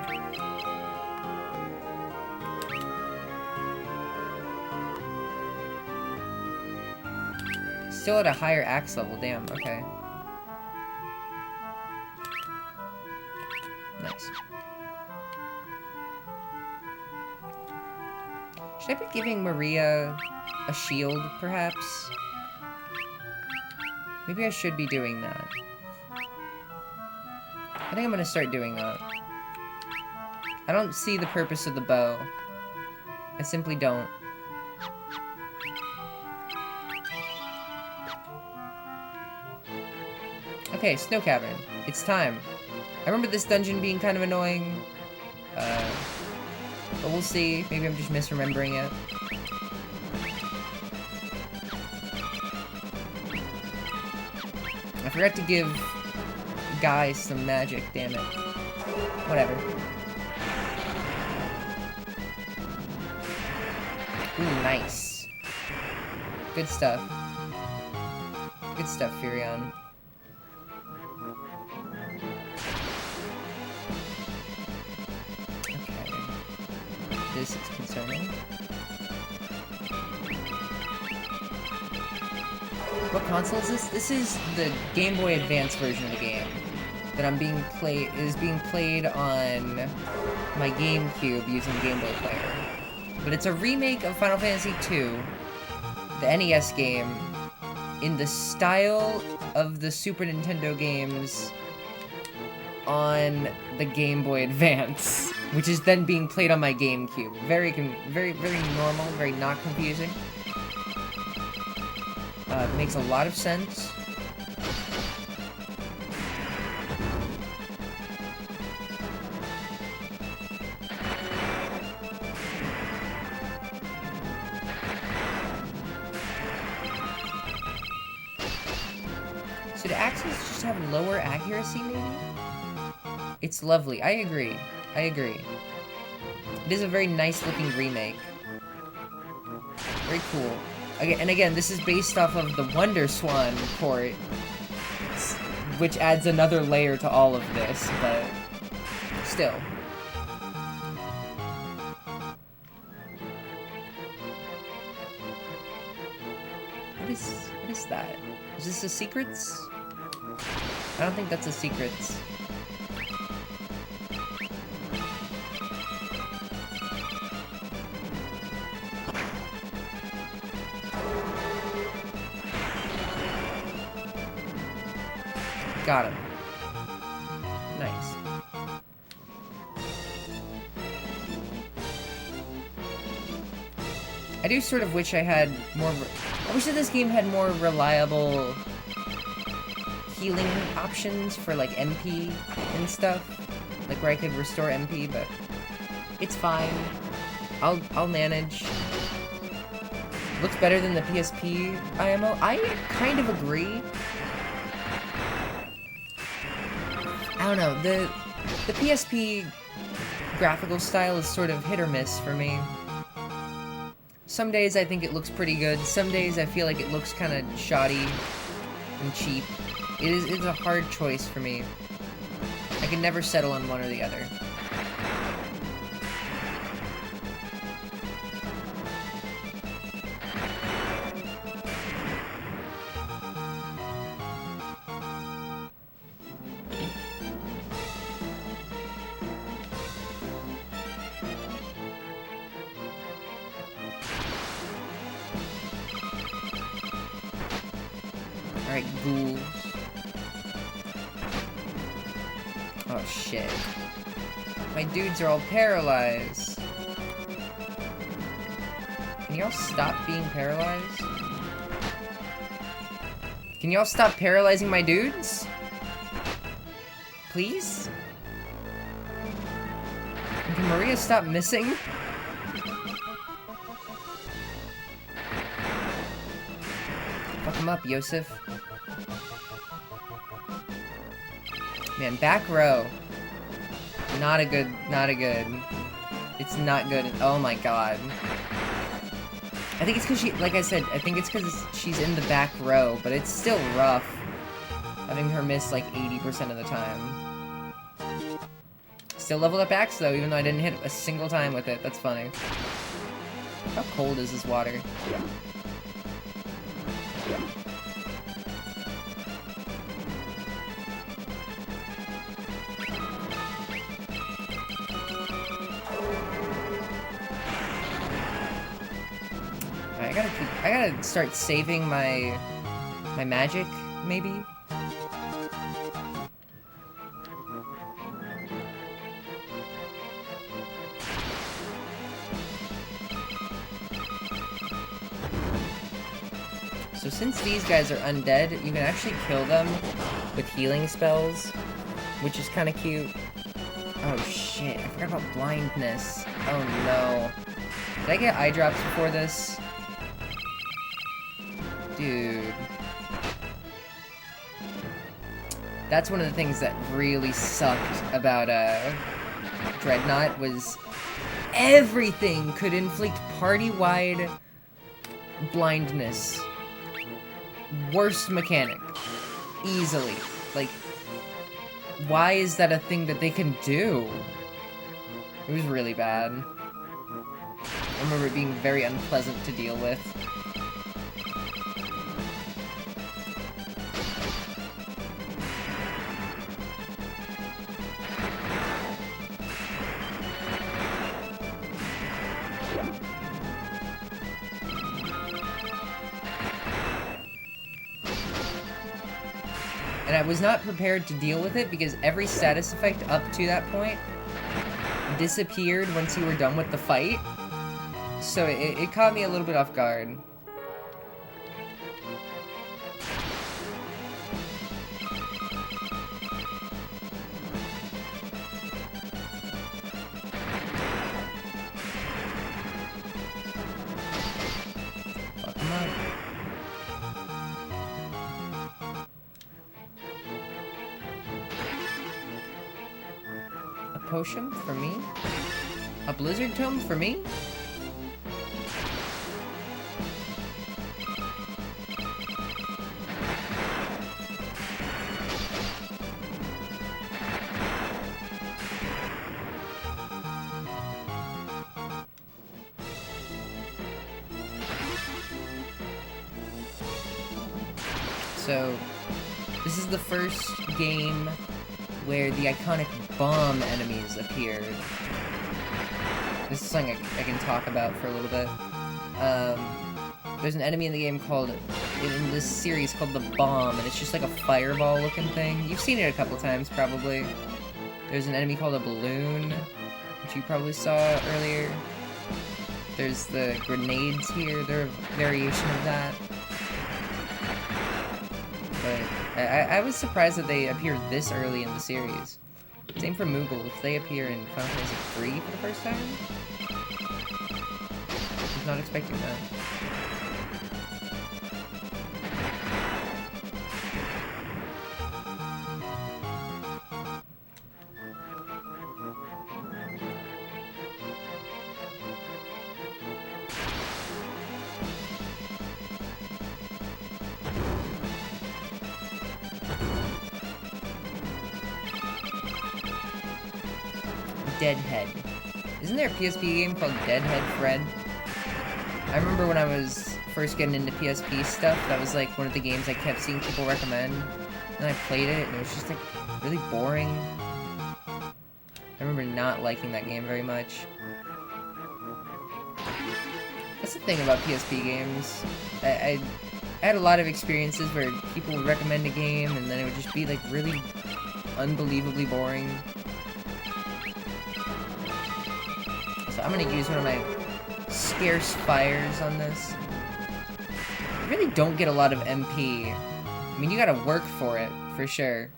Speaker 1: Still at a higher axe level, damn, okay. Nice. Should I be giving Maria a shield, perhaps? Maybe I should be doing that. I think I'm gonna start doing that. I don't see the purpose of the bow. I simply don't. Okay, Snow Cavern. It's time. I remember this dungeon being kind of annoying. But we'll see. Maybe I'm just misremembering it. I forgot to give Guy some magic, damn it. Whatever. Ooh, nice. Good stuff. Good stuff, Furion. Okay. This is concerning. What console is this? This is the Game Boy Advance version of the game that is being played on my GameCube using the Game Boy Player. But it's a remake of Final Fantasy II, the NES game, in the style of the Super Nintendo games on the Game Boy Advance, which is then being played on my GameCube. Very normal, very not confusing. Makes a lot of sense. So the axes just have lower accuracy, maybe? It's lovely. I agree. I agree. It is a very nice looking remake. Very cool. And again, this is based off of the Wonder Swan port, which adds another layer to all of this, but still. What is that? Is this a secrets? I don't think that's a secrets. Got him. Nice. I do sort of wish I had more... I wish that this game had more reliable healing options for, like, MP and stuff. Like, where I could restore MP, but it's fine. I'll manage. Looks better than the PSP IMO. I kind of agree. I don't know, the PSP graphical style is sort of hit or miss for me. Some days I think it looks pretty good, some days I feel like it looks kind of shoddy and cheap. It's a hard choice for me. I can never settle on one or the other. Alright, ghouls. Oh, shit. My dudes are all paralyzed. Can y'all stop being paralyzed? Can y'all stop paralyzing my dudes? Please? And can Maria stop missing? Fuck him up, Yosef. Man, back row. Not a good. It's not good. Oh my god. I think it's because she, like I said, I think it's because she's in the back row, but it's still rough having her miss like 80% of the time. Still leveled up axe though, even though I didn't hit a single time with it. That's funny. How cold is this water? I gotta start saving my magic, maybe? So since these guys are undead, you can actually kill them with healing spells, which is kind of cute. Oh shit, I forgot about blindness. Oh no. Did I get eye drops before this? Dude. That's one of the things that really sucked about, Dreadnought was everything could inflict party-wide blindness. Worst mechanic. Easily. Like, why is that a thing that they can do? It was really bad. I remember it being very unpleasant to deal with. And I was not prepared to deal with it because every status effect up to that point disappeared once you were done with the fight. So it caught me a little bit off guard. Fuck him up. A potion for me? A blizzard tome for me? So, this is the first game where the iconic bomb enemies appeared. This is something I can talk about for a little bit. There's an enemy in the game called, in this series, called the Bomb, and it's just like a fireball looking thing. You've seen it a couple times, probably. There's an enemy called a Balloon, which you probably saw earlier. There's the grenades here, they're a variation of that. But I was surprised that they appeared this early in the series. Same for Moogle, if they appear in Final Fantasy III for the first time. I was not expecting that. Deadhead. Isn't there a PSP game called Deadhead, Fred? I remember when I was first getting into PSP stuff, that was like one of the games I kept seeing people recommend. And I played it, and it was just like really boring. I remember not liking that game very much. That's the thing about PSP games. I had a lot of experiences where people would recommend a game, and then it would just be like really unbelievably boring. So I'm gonna use one of my scarce fires on this. You really don't get a lot of MP. I mean, you gotta work for it, for sure.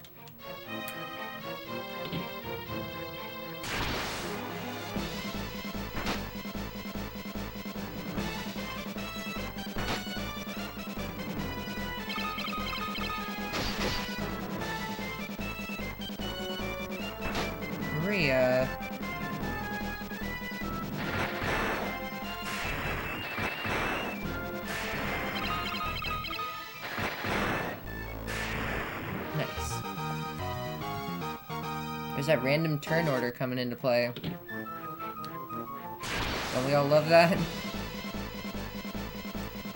Speaker 1: Maria. Nice. There's that random turn order coming into play. Don't we all love that?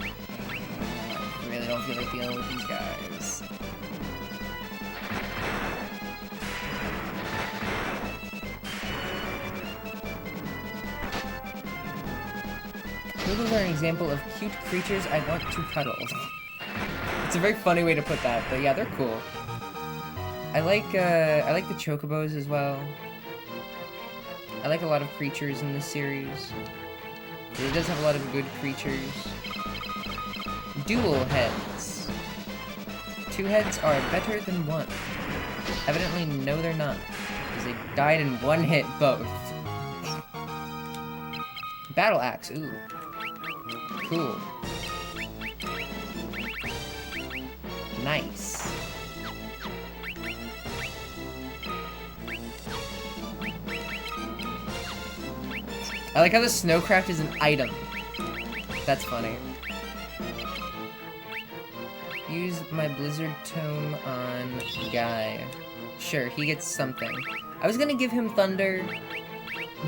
Speaker 1: I really don't feel like dealing with these guys. Noodles are an example of cute creatures I want to cuddle. It's a very funny way to put that, but yeah, they're cool. I like the chocobos as well. I like a lot of creatures in this series. It does have a lot of good creatures. Dual heads. 2 heads are better than 1. Evidently, no they're not, because they died in 1 hit both. Battle axe, ooh. Cool. Nice. I like how the snowcraft is an item. That's funny. Use my blizzard tome on Guy. Sure, he gets something. I was gonna give him thunder.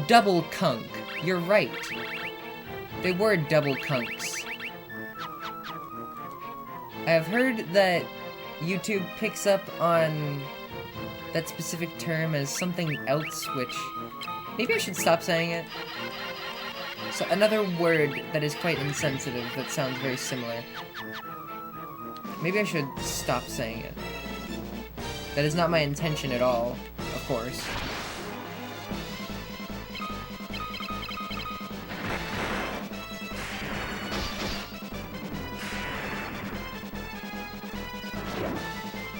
Speaker 1: Double kunk. You're right. They were double kunks. I have heard that YouTube picks up on that specific term as something else, which maybe I should stop saying it. So another word that is quite insensitive that sounds very similar. Maybe I should stop saying it. That is not my intention at all, of course.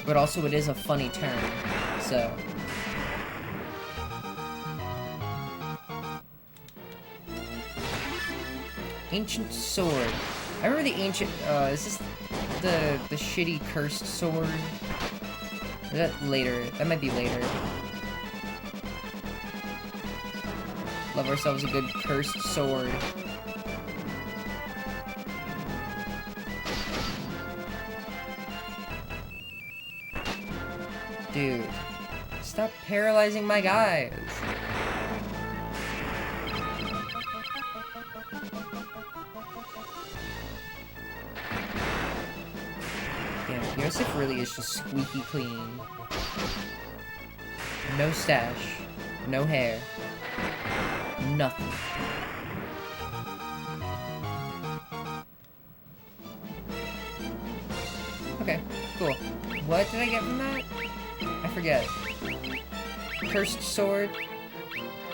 Speaker 1: But also it is a funny term, so. Ancient sword. I remember the ancient, is this the shitty cursed sword? Is that later? That might be later. Love ourselves a good cursed sword. Dude, stop paralyzing my guys. Damn, Yosef really is just squeaky clean. No stash, no hair, nothing. Okay, cool. What did I get from that? I forget. Cursed sword.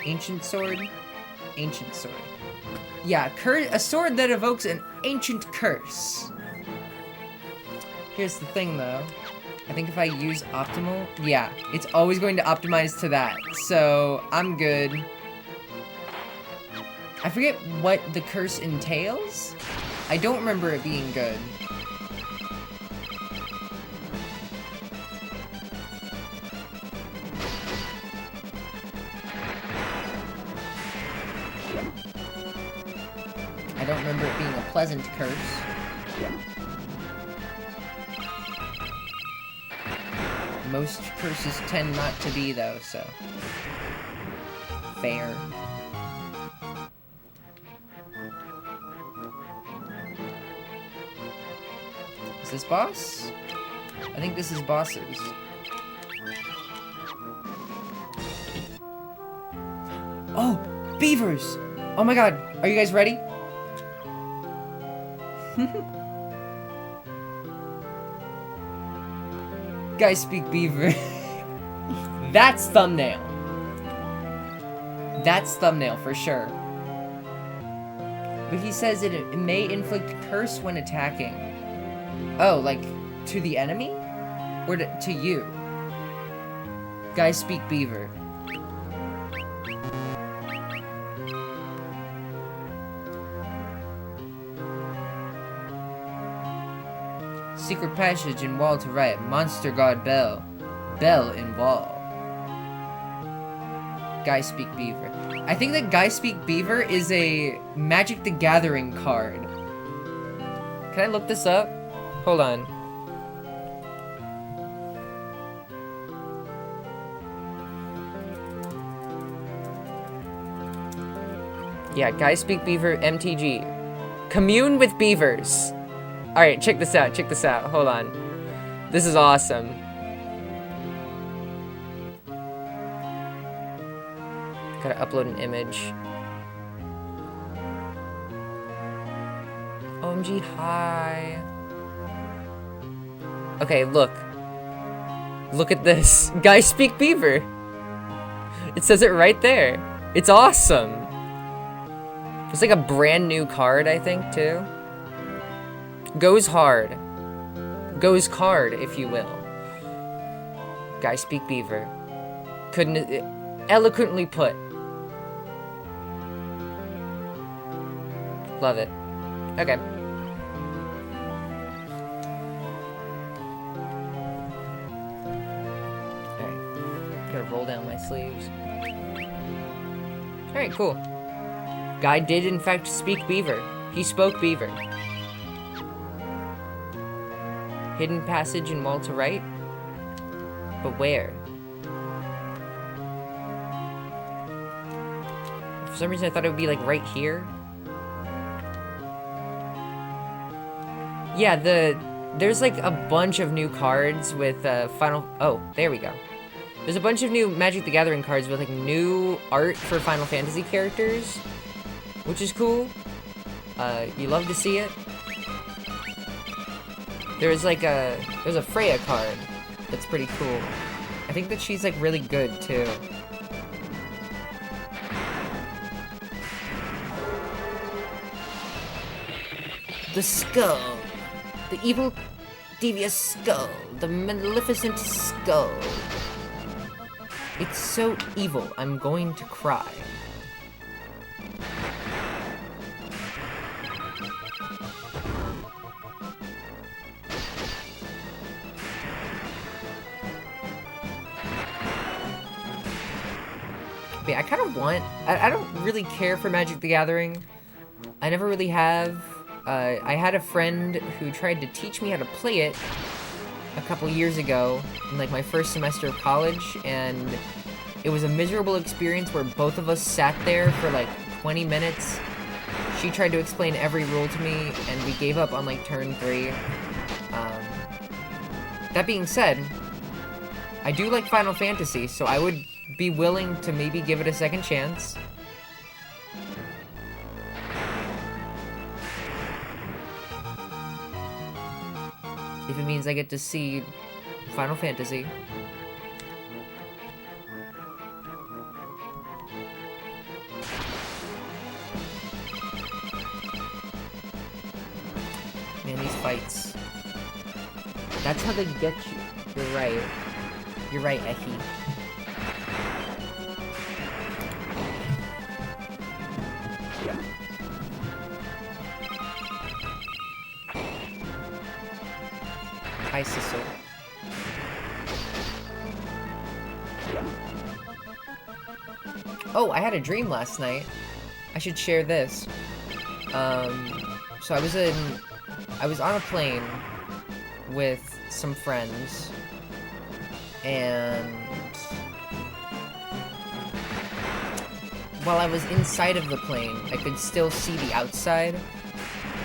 Speaker 1: Ancient sword. Ancient sword. Yeah, a sword that evokes an ancient curse. Here's the thing, though. I think if I use optimal, yeah, it's always going to optimize to that. So, I'm good. I forget what the curse entails. I don't remember it being good. I don't remember it being a pleasant curse. Most curses tend not to be, though, so. Fair. Is this boss? I think this is bosses. Oh! Beavers! Oh my god, are you guys ready? Guys speak beaver. That's thumbnail. That's thumbnail for sure. But he says it may inflict curse when attacking. Oh, like to the enemy? Or to you? Guys speak beaver. Secret passage in wall to right. Monster god bell. Bell in wall. Guys speak beaver. I think that Guys speak beaver is a Magic the Gathering card. Can I look this up? Hold on. Yeah, Guys speak beaver MTG. Commune with beavers. Alright, check this out, check this out. Hold on. This is awesome. Gotta upload an image. OMG, hi. Okay, look. Look at this. Guys speak beaver. It says it right there. It's awesome. It's like a brand new card, I think, too. Goes hard. Goes card, if you will. Guys speak beaver. Couldn't... eloquently put. Love it. Okay. Alright. Gotta roll down my sleeves. Alright, cool. Guy did in fact speak beaver. He spoke beaver. Hidden passage in wall to right? But where? For some reason I thought it would be like right here. Yeah, there's like a bunch of new cards with Final... Oh, there we go. There's a bunch of new Magic the Gathering cards with like new art for Final Fantasy characters, which is cool. You love to see it. There's like there's a Freya card that's pretty cool. I think that she's like really good too. The skull. The evil, devious skull. The maleficent skull. It's so evil, I'm going to cry. But yeah, I kind of want... I don't really care for Magic the Gathering. I never really have. I had a friend who tried to teach me how to play it a couple years ago in like my first semester of college, and it was a miserable experience where both of us sat there for like 20 minutes. She tried to explain every rule to me, and we gave up on like turn 3. That being said, I do like Final Fantasy, so I would be willing to maybe give it a second chance. If it means I get to see Final Fantasy. Man, these fights. That's how they get you. You're right. You're right, Eki. Hi, sister. Oh, I had a dream last night. I should share this. So I was on a plane with some friends, and while I was inside of the plane, I could still see the outside,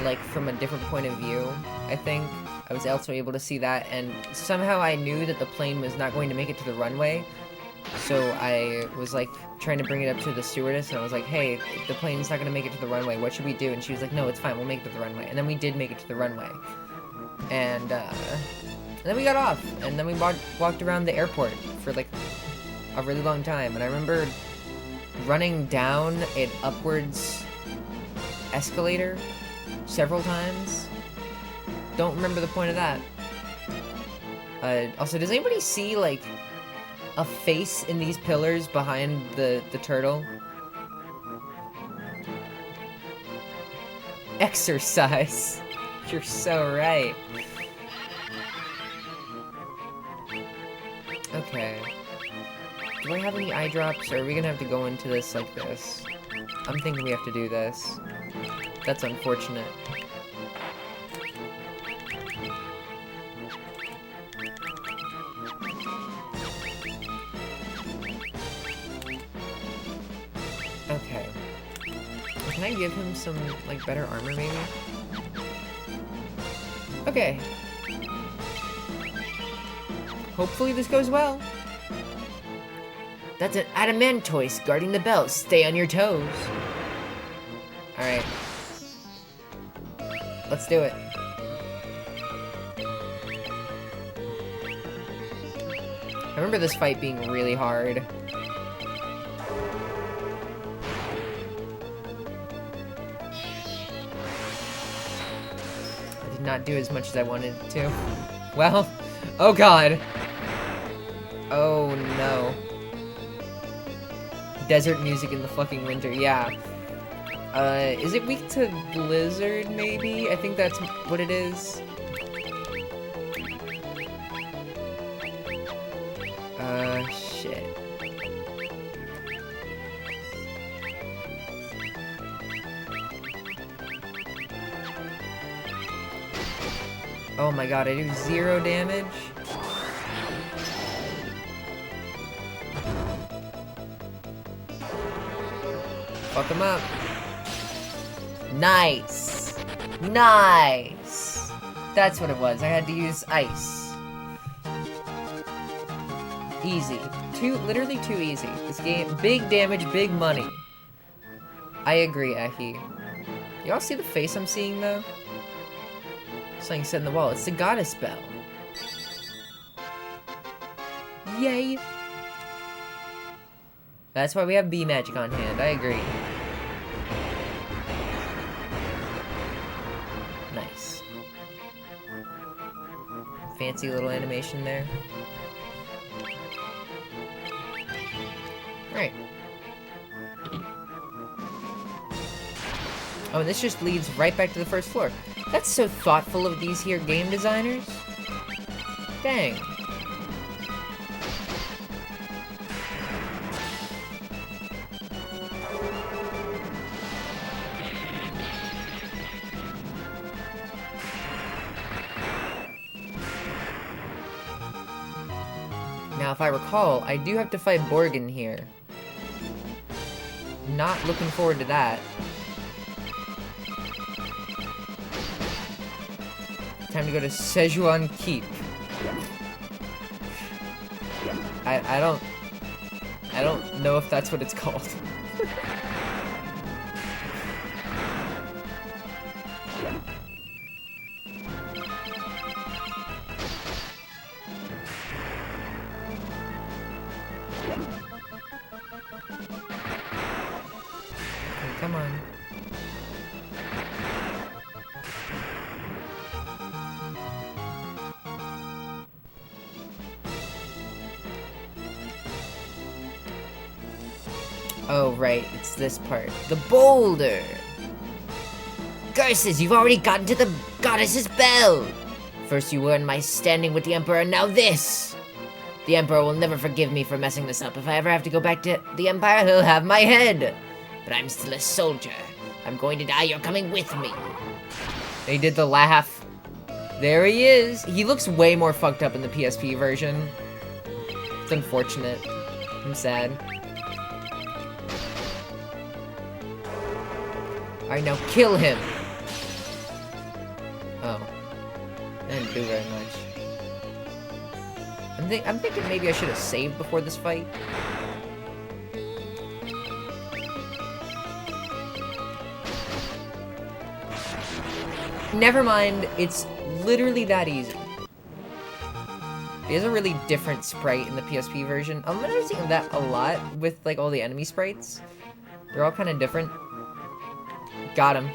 Speaker 1: like from a different point of view, I think. I was also able to see that, and somehow I knew that the plane was not going to make it to the runway, so I was like trying to bring it up to the stewardess, and I was like, hey, the plane's not going to make it to the runway, what should we do? And she was like, no, it's fine, we'll make it to the runway. And then we did make it to the runway. And then we got off, and then we walked around the airport for like a really long time, and I remember running down an upwards escalator several times. Don't remember the point of that. Also, does anybody see, like, a face in these pillars behind the turtle? Exercise. You're so right. Okay. Do I have any eye drops, or are we gonna have to go into this like this? I'm thinking we have to do this. That's unfortunate. Okay. Can I give him some, like, better armor, maybe? Okay. Hopefully this goes well.
Speaker 2: That's an adamantoise guarding the bell. Stay on your toes.
Speaker 1: Alright. Let's do it. I remember this fight being really hard. I did not do as much as I wanted to. Well, oh god. Oh no. Desert music in the fucking winter, yeah. Is it weak to blizzard, maybe? I think that's what it is. Shit. Oh my god, I do 0 damage? Fuck him up. Nice. Nice. That's what it was. I had to use ice. Easy. Literally too easy. This game, big damage, big money. I agree, Ahi. Y'all see the face I'm seeing, though? Something set in the wall. It's the goddess bell. Yay. That's why we have bee magic on hand. I agree. Nice. Fancy little animation there. Alright. Oh, and this just leads right back to the first floor. That's so thoughtful of these here game designers. Dang. Now, if I recall, I do have to fight Borgin here. Not looking forward to that. Time to go to Sejuan Keep. I don't know if that's what it's called. Come on. Oh, right. It's this part. The boulder!
Speaker 2: Curses, you've already gotten to the goddess's bell! First you earned my standing with the Emperor, and now this! The Emperor will never forgive me for messing this up. If I ever have to go back to the Empire, he'll have my head! But I'm still a soldier. I'm going to die, you're coming with me.
Speaker 1: They did the laugh. There he is! He looks way more fucked up in the PSP version. It's unfortunate. I'm sad. Alright, now kill him! Oh. That didn't do very much. I'm thinking maybe I should have saved before this fight. Never mind, it's literally that easy. He has a really different sprite in the PSP version. I'm noticing that a lot with, like, all the enemy sprites. They're all kind of different. Got him.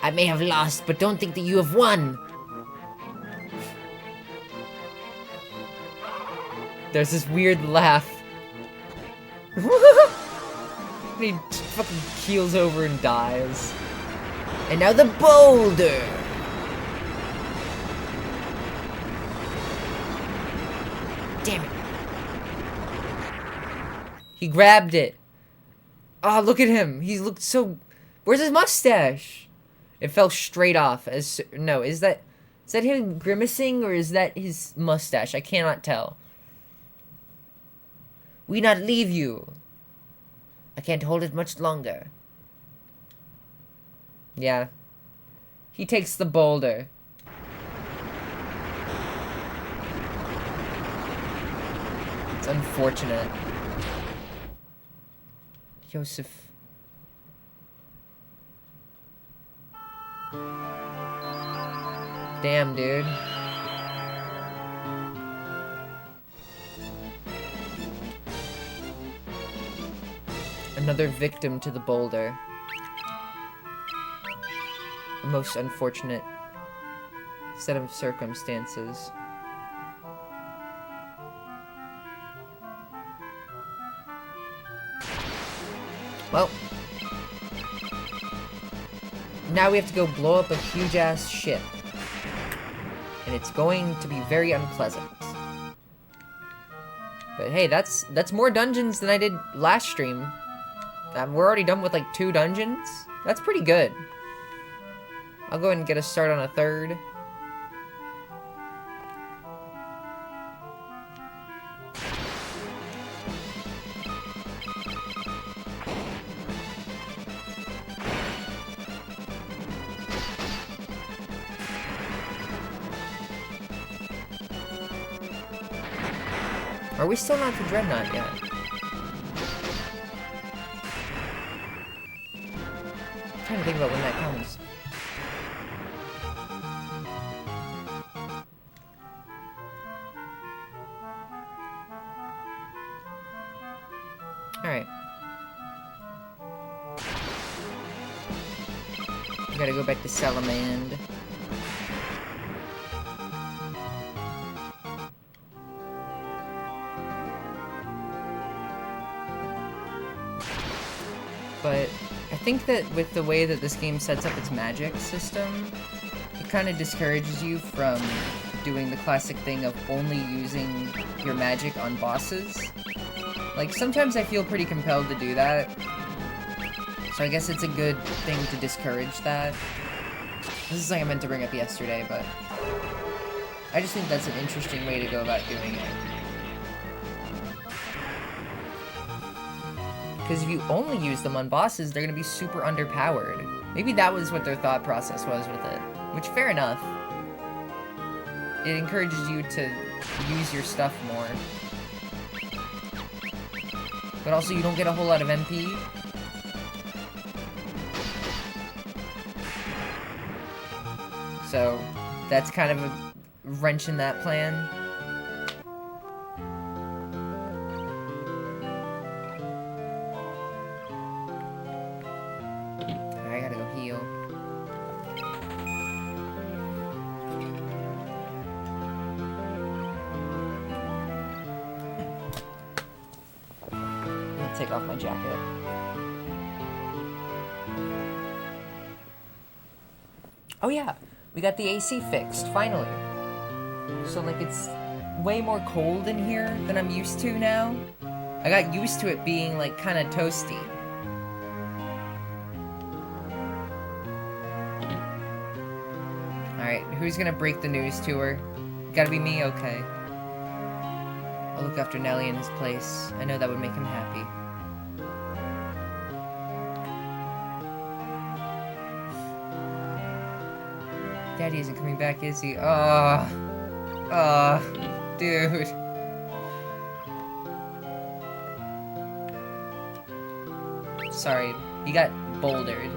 Speaker 2: I may have lost, but don't think that you have won.
Speaker 1: There's this weird laugh. He fucking keels over and dies.
Speaker 2: And now the boulder. Damn it.
Speaker 1: He grabbed it. Oh, look at him. He looked so... Where's his mustache? It fell straight off. No, is that him grimacing or is that his mustache? I cannot tell.
Speaker 2: We not leave you. I can't hold it much longer.
Speaker 1: Yeah. He takes the boulder. It's unfortunate. Joseph. Damn, dude. Another victim to the boulder. A most unfortunate set of circumstances. Well, now we have to go blow up a huge-ass ship. And it's going to be very unpleasant. But hey, that's more dungeons than I did last stream. We're already done with like 2 dungeons. That's pretty good. I'll go ahead and get a start on a 3rd. Are we still not the Dreadnought yet? I'm trying to think about when that comes. Alright. Gotta go back to Salamand. But I think that with the way that this game sets up its magic system, it kind of discourages you from doing the classic thing of only using your magic on bosses. Like, sometimes I feel pretty compelled to do that. So I guess it's a good thing to discourage that. This is something I meant to bring up yesterday, but I just think that's an interesting way to go about doing it. Because if you only use them on bosses, they're going to be super underpowered. Maybe that was what their thought process was with it. Which, fair enough. It encourages you to use your stuff more. But also, you don't get a whole lot of MP. So, that's kind of a wrench in that plan. I gotta go heal. I'll take off my jacket. Oh yeah, we got the AC fixed, finally. So like it's way more cold in here than I'm used to now. I got used to it being like kind of toasty. Alright, who's gonna break the news to her? Gotta be me? Okay. I'll look after Nelly in his place. I know that would make him happy. Daddy isn't coming back, is he? Oh, dude. Sorry, you got bouldered.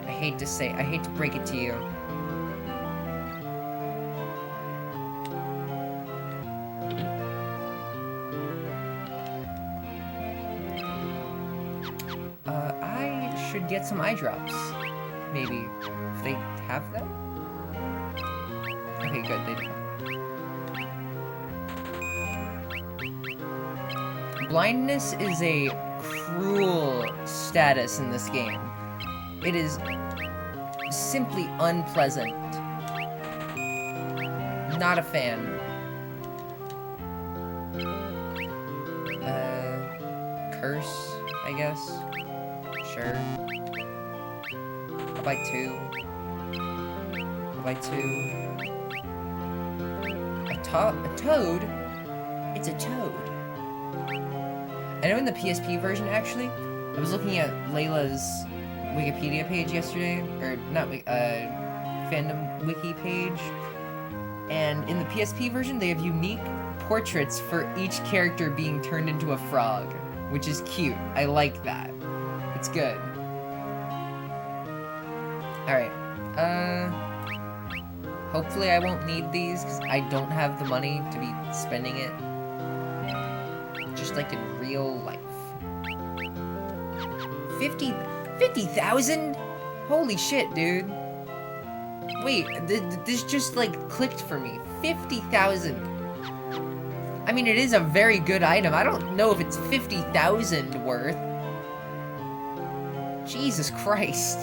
Speaker 1: I hate to break it to you. should get some eye drops. Maybe. If they have them? Okay, good, they do. Blindness is a cruel status in this game. It is simply unpleasant. Not a fan. Curse, I guess. Sure. I'll buy 2. I'll buy 2. A toad? It's a toad. I know in the PSP version, actually, I was looking at Layla's Wikipedia page yesterday, or not, fandom wiki page, and in the PSP version, they have unique portraits for each character being turned into a frog, which is cute. I like that. It's good. Alright, hopefully I won't need these, because I don't have the money to be spending it. Just like in real life. 50,000? Holy shit, dude. Wait, this just like clicked for me. 50,000. I mean, it is a very good item. I don't know if it's 50,000 worth. Jesus Christ.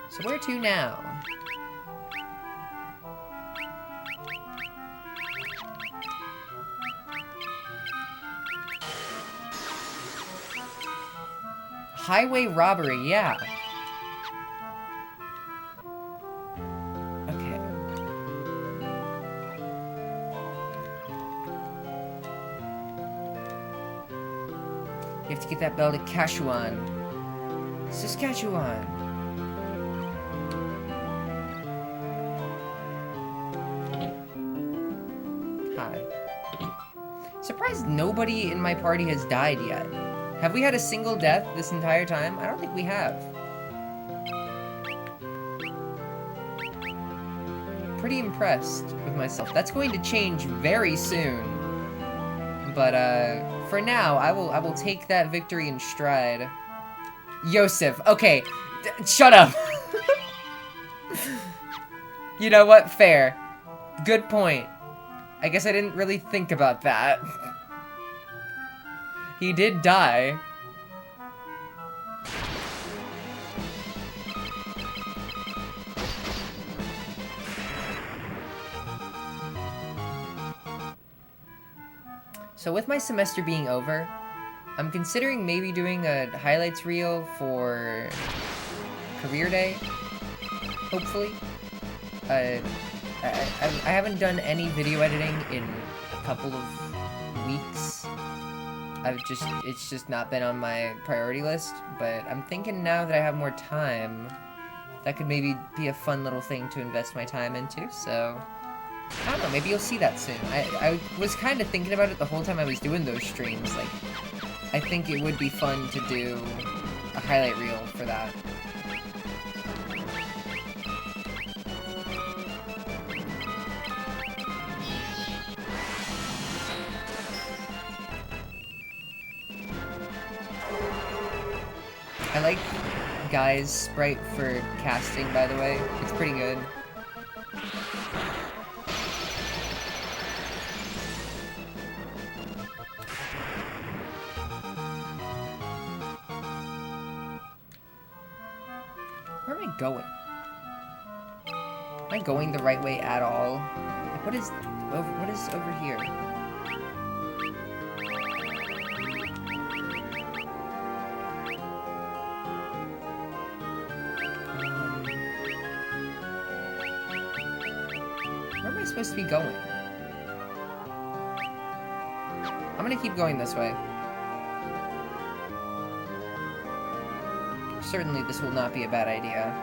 Speaker 1: So where to now? Highway robbery, yeah. Okay. You have to get that bell to Kashuan. Saskatchewan. Hi. Surprised nobody in my party has died yet. Have we had a single death this entire time? I don't think we have. Pretty impressed with myself. That's going to change very soon. But, for now, I will take that victory in stride. Yosef. Okay. Shut up. You know what? Fair. Good point. I guess I didn't really think about that. He did die. So with my semester being over, I'm considering maybe doing a highlights reel for career day, hopefully. I haven't done any video editing in a couple of weeks. It's just not been on my priority list, but I'm thinking now that I have more time, that could maybe be a fun little thing to invest my time into, so I don't know, maybe you'll see that soon. I was kind of thinking about it the whole time I was doing those streams, like, I think it would be fun to do a highlight reel for that. I like Guy's sprite for casting, by the way. It's pretty good. Where am I going? Am I going the right way at all? Like, what is over here? Where am I supposed to be going? I'm gonna keep going this way. Certainly this will not be a bad idea.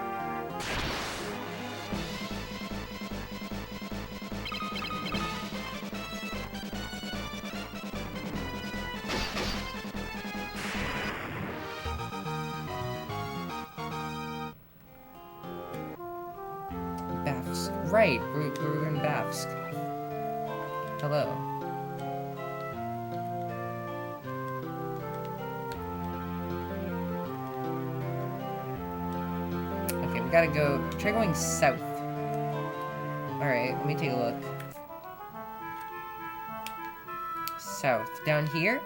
Speaker 1: Bafsk. Right, we're in Bafsk. Hello. gotta go... Try going south. Alright, let me take a look. South. Down here?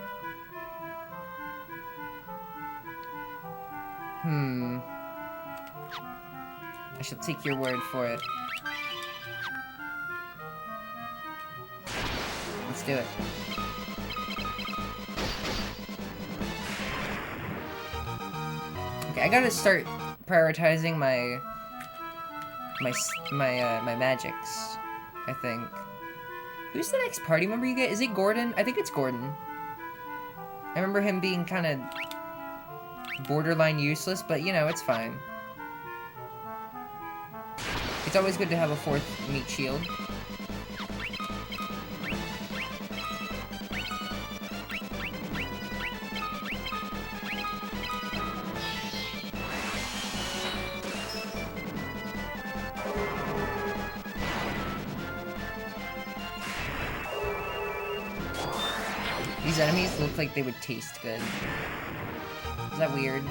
Speaker 1: I shall take your word for it. Let's do it. Okay, I gotta start prioritizing my magics, I think. Who's the next party member you get? Is it Gordon? I think it's Gordon. I remember him being kind of borderline useless, but you know, it's fine. It's always good to have a 4th meat shield. These enemies look like they would taste good. Is that weird?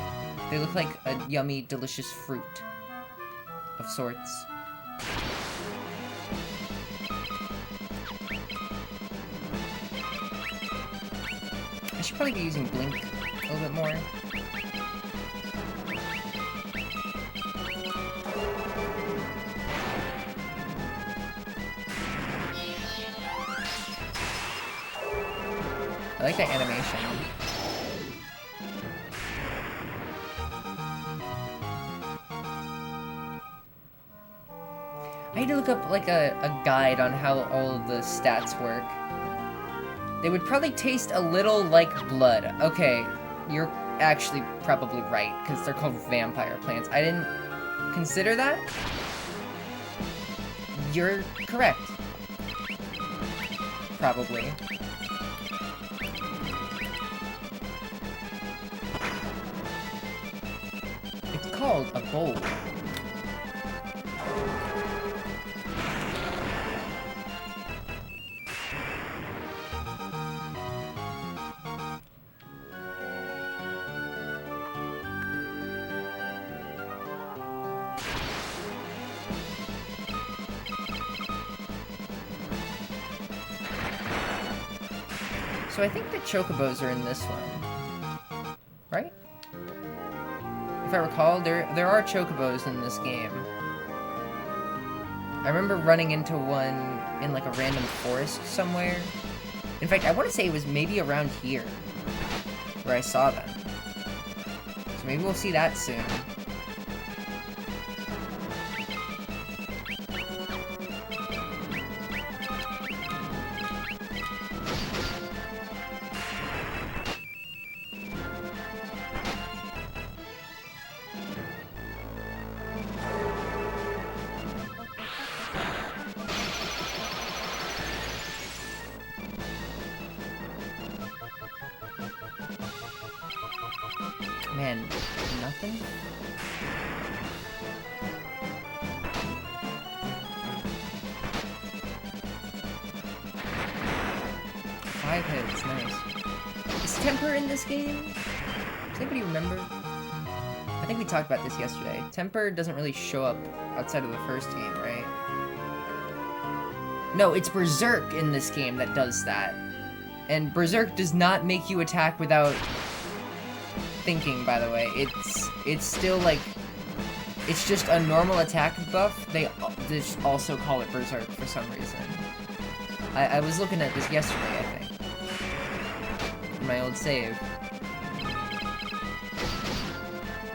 Speaker 1: They look like a yummy, delicious fruit of sorts. I should probably be using Blink a little bit more. I like that animation. I need to look up like a guide on how all of the stats work. They would probably taste a little like blood. Okay, you're actually probably right, because they're called vampire plants. I didn't consider that. You're correct. Probably. It's called a bowl. So I think the chocobos are in this one, right? If I recall, there are chocobos in this game. I remember running into one in like a random forest somewhere. In fact, I want to say it was maybe around here where I saw them. So maybe we'll see that soon. Man, nothing? Five hits, nice. Is Temper in this game? Does anybody remember? I think we talked about this yesterday. Temper doesn't really show up outside of the first game, right? No, it's Berserk in this game that does that. And Berserk does not make you attack without thinking, by the way. It's still like, it's just a normal attack buff. They just also call it Berserk for some reason. I was looking at this yesterday, I think, in my old save.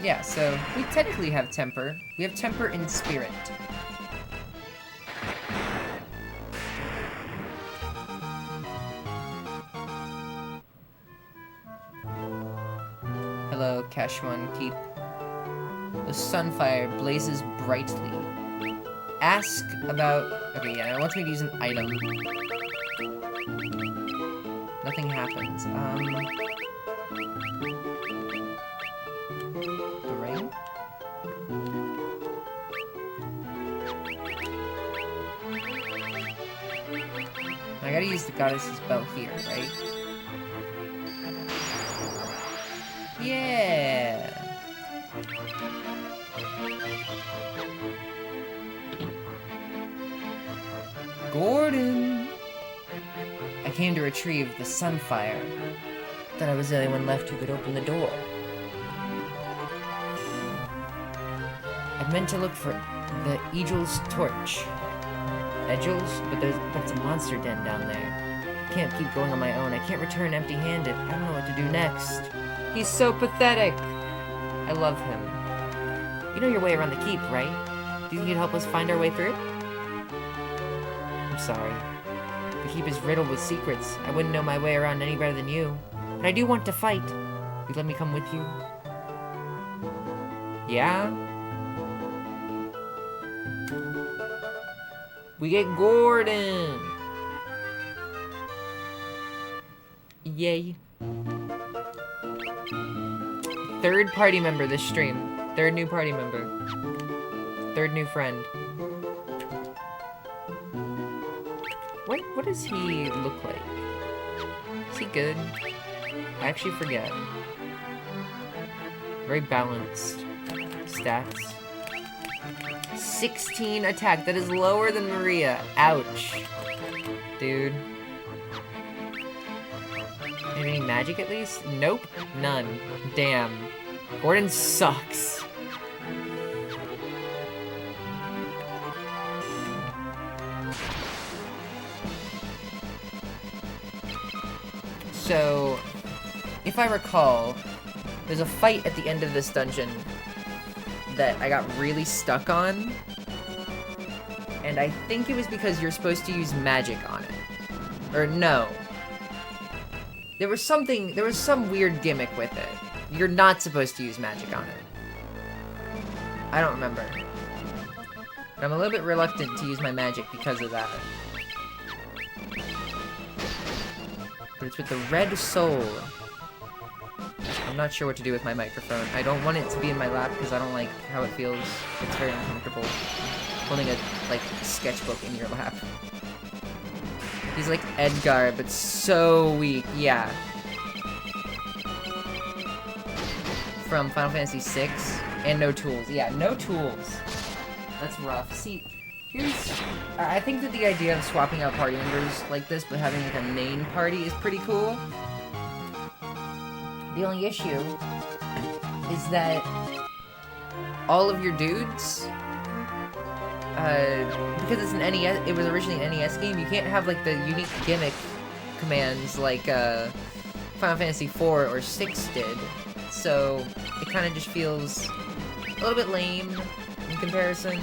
Speaker 1: Yeah, so we technically have Temper. We have Temper in Spirit. Hello, Kashmon Keep. The sunfire blazes brightly. Ask about... Okay, yeah, it wants me to use an item. Nothing happens. The ring? I gotta use the goddess's bell here, right? Yeah! Gordon! I came to retrieve the Sunfire. Thought I was the only one left who could open the door. I meant to look for the Eagle's torch. Edgels? But it's a monster den down there. I can't keep going on my own. I can't return empty-handed. I don't know what to do next. He's so pathetic. I love him. You know your way around the keep, right? Do you think you'd help us find our way through? I'm sorry. The keep is riddled with secrets. I wouldn't know my way around any better than you. But I do want to fight. You let me come with you? Yeah? We get Gordon! Yay. Third party member this stream. Third new party member. Third new friend. What does he look like? Is he good? I actually forget. Very balanced. Stats. 16 attack. That is lower than Maria. Ouch. Dude. Any magic at least? Nope. None. Damn. Gordon sucks. So, if I recall, there's a fight at the end of this dungeon that I got really stuck on. And I think it was because you're supposed to use magic on it. Or no. There was some weird gimmick with it. You're not supposed to use magic on it. I don't remember. But I'm a little bit reluctant to use my magic because of that. But it's with the red soul. I'm not sure what to do with my microphone. I don't want it to be in my lap because I don't like how it feels. It's very uncomfortable. Holding a, sketchbook in your lap. He's like Edgar, but so weak. Yeah. From Final Fantasy VI. And no tools. Yeah, no tools. That's rough. See, I think that the idea of swapping out party members like this, but having like a main party is pretty cool. The only issue is that all of your dudes, because it's an NES, it was originally an NES game, you can't have like the unique gimmick commands like Final Fantasy IV or 6 did. So it kind of just feels a little bit lame in comparison.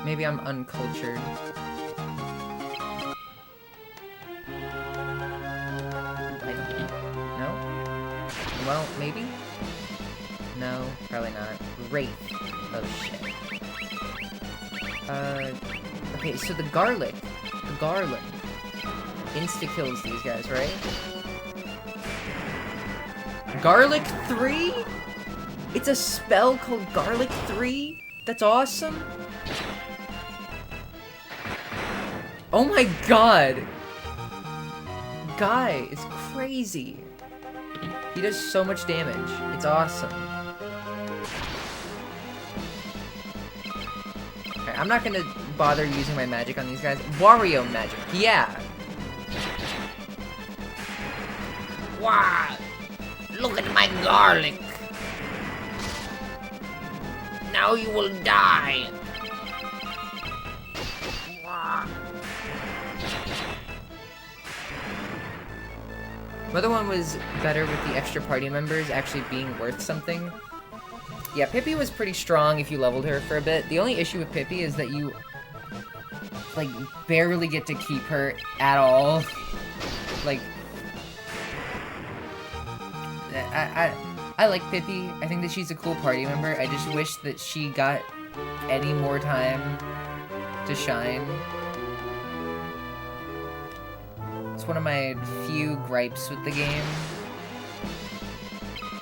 Speaker 1: Maybe I'm uncultured. No? Well, maybe? No, probably not. Wraith. Oh shit. Okay, so the garlic. The garland. Insta-kills these guys, right? Garlic 3? It's a spell called Garlic 3? That's awesome. Oh my god! Guy is crazy. He does so much damage. It's awesome. Okay, I'm not gonna bother using my magic on these guys. Wario magic, yeah!
Speaker 2: Wow! Look at my garlic! Now you will die! Wow.
Speaker 1: The other one was better with the extra party members actually being worth something. Yeah, Pippi was pretty strong if you leveled her for a bit. The only issue with Pippi is that you, like, barely get to keep her at all. Like, I like Pippi. I think that she's a cool party member. I just wish that she got any more time to shine. That's one of my few gripes with the game.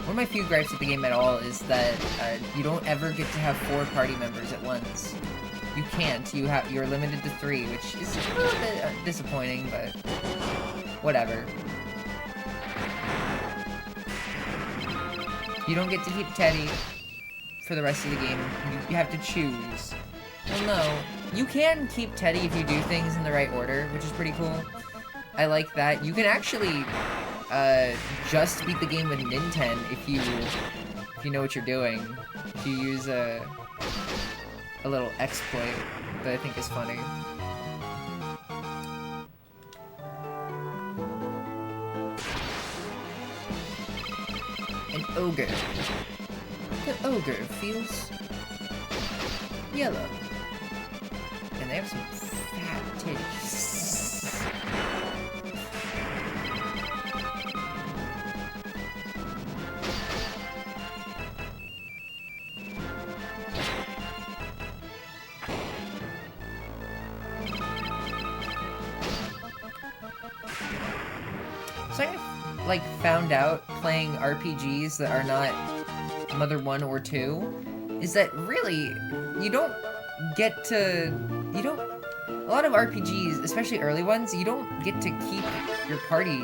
Speaker 1: One of my few gripes with the game at all is that you don't ever get to have 4 party members at once. You can't. You're limited to 3, which is a little bit disappointing, but whatever. You don't get to keep Teddy for the rest of the game. You have to choose. Well, no. You can keep Teddy if you do things in the right order, which is pretty cool. I like that. You can actually just beat the game with Ninten if you know what you're doing. If you use a little exploit that I think is funny. An ogre. The ogre feels yellow. And they have some fat titties. So I like found out playing RPGs that are not Mother 1 or 2 is that really you don't get to a lot of RPGs, especially early ones, you don't get to keep your party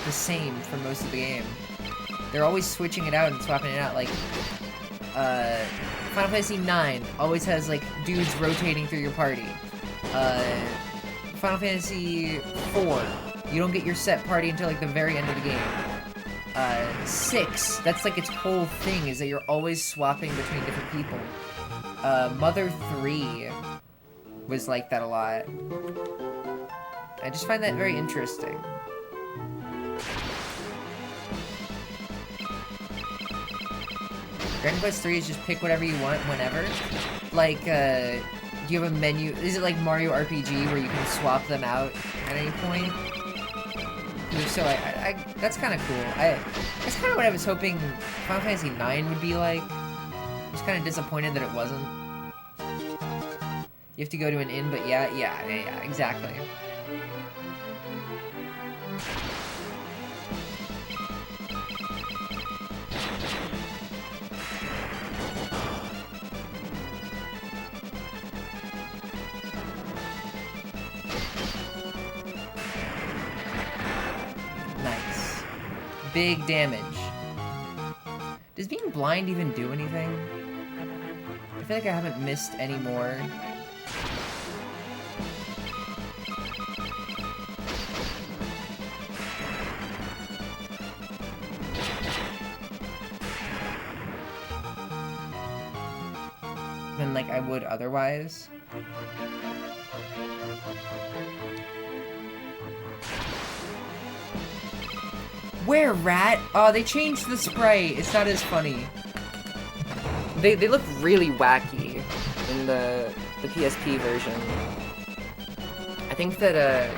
Speaker 1: the same for most of the game. They're always switching it out and swapping it out. Like Final Fantasy IX always has like dudes rotating through your party. Final Fantasy IV, you don't get your set party until like the very end of the game. 6, that's like its whole thing, is that you're always swapping between different people. Mother 3 was like that a lot. I just find that very interesting. Dragon Quest 3 is just pick whatever you want whenever. Like, do you have a menu? Is it like Mario RPG where you can swap them out at any point? If so, that's kind of cool. That's kind of what I was hoping Final Fantasy IX would be like. I was kind of disappointed that it wasn't. You have to go to an inn, but yeah, exactly. Nice. Big damage. Does being blind even do anything? I feel like I haven't missed any more. Than like I would otherwise. Where, rat? Oh, they changed the sprite. It's not as funny. They look really wacky in the PSP version. I think that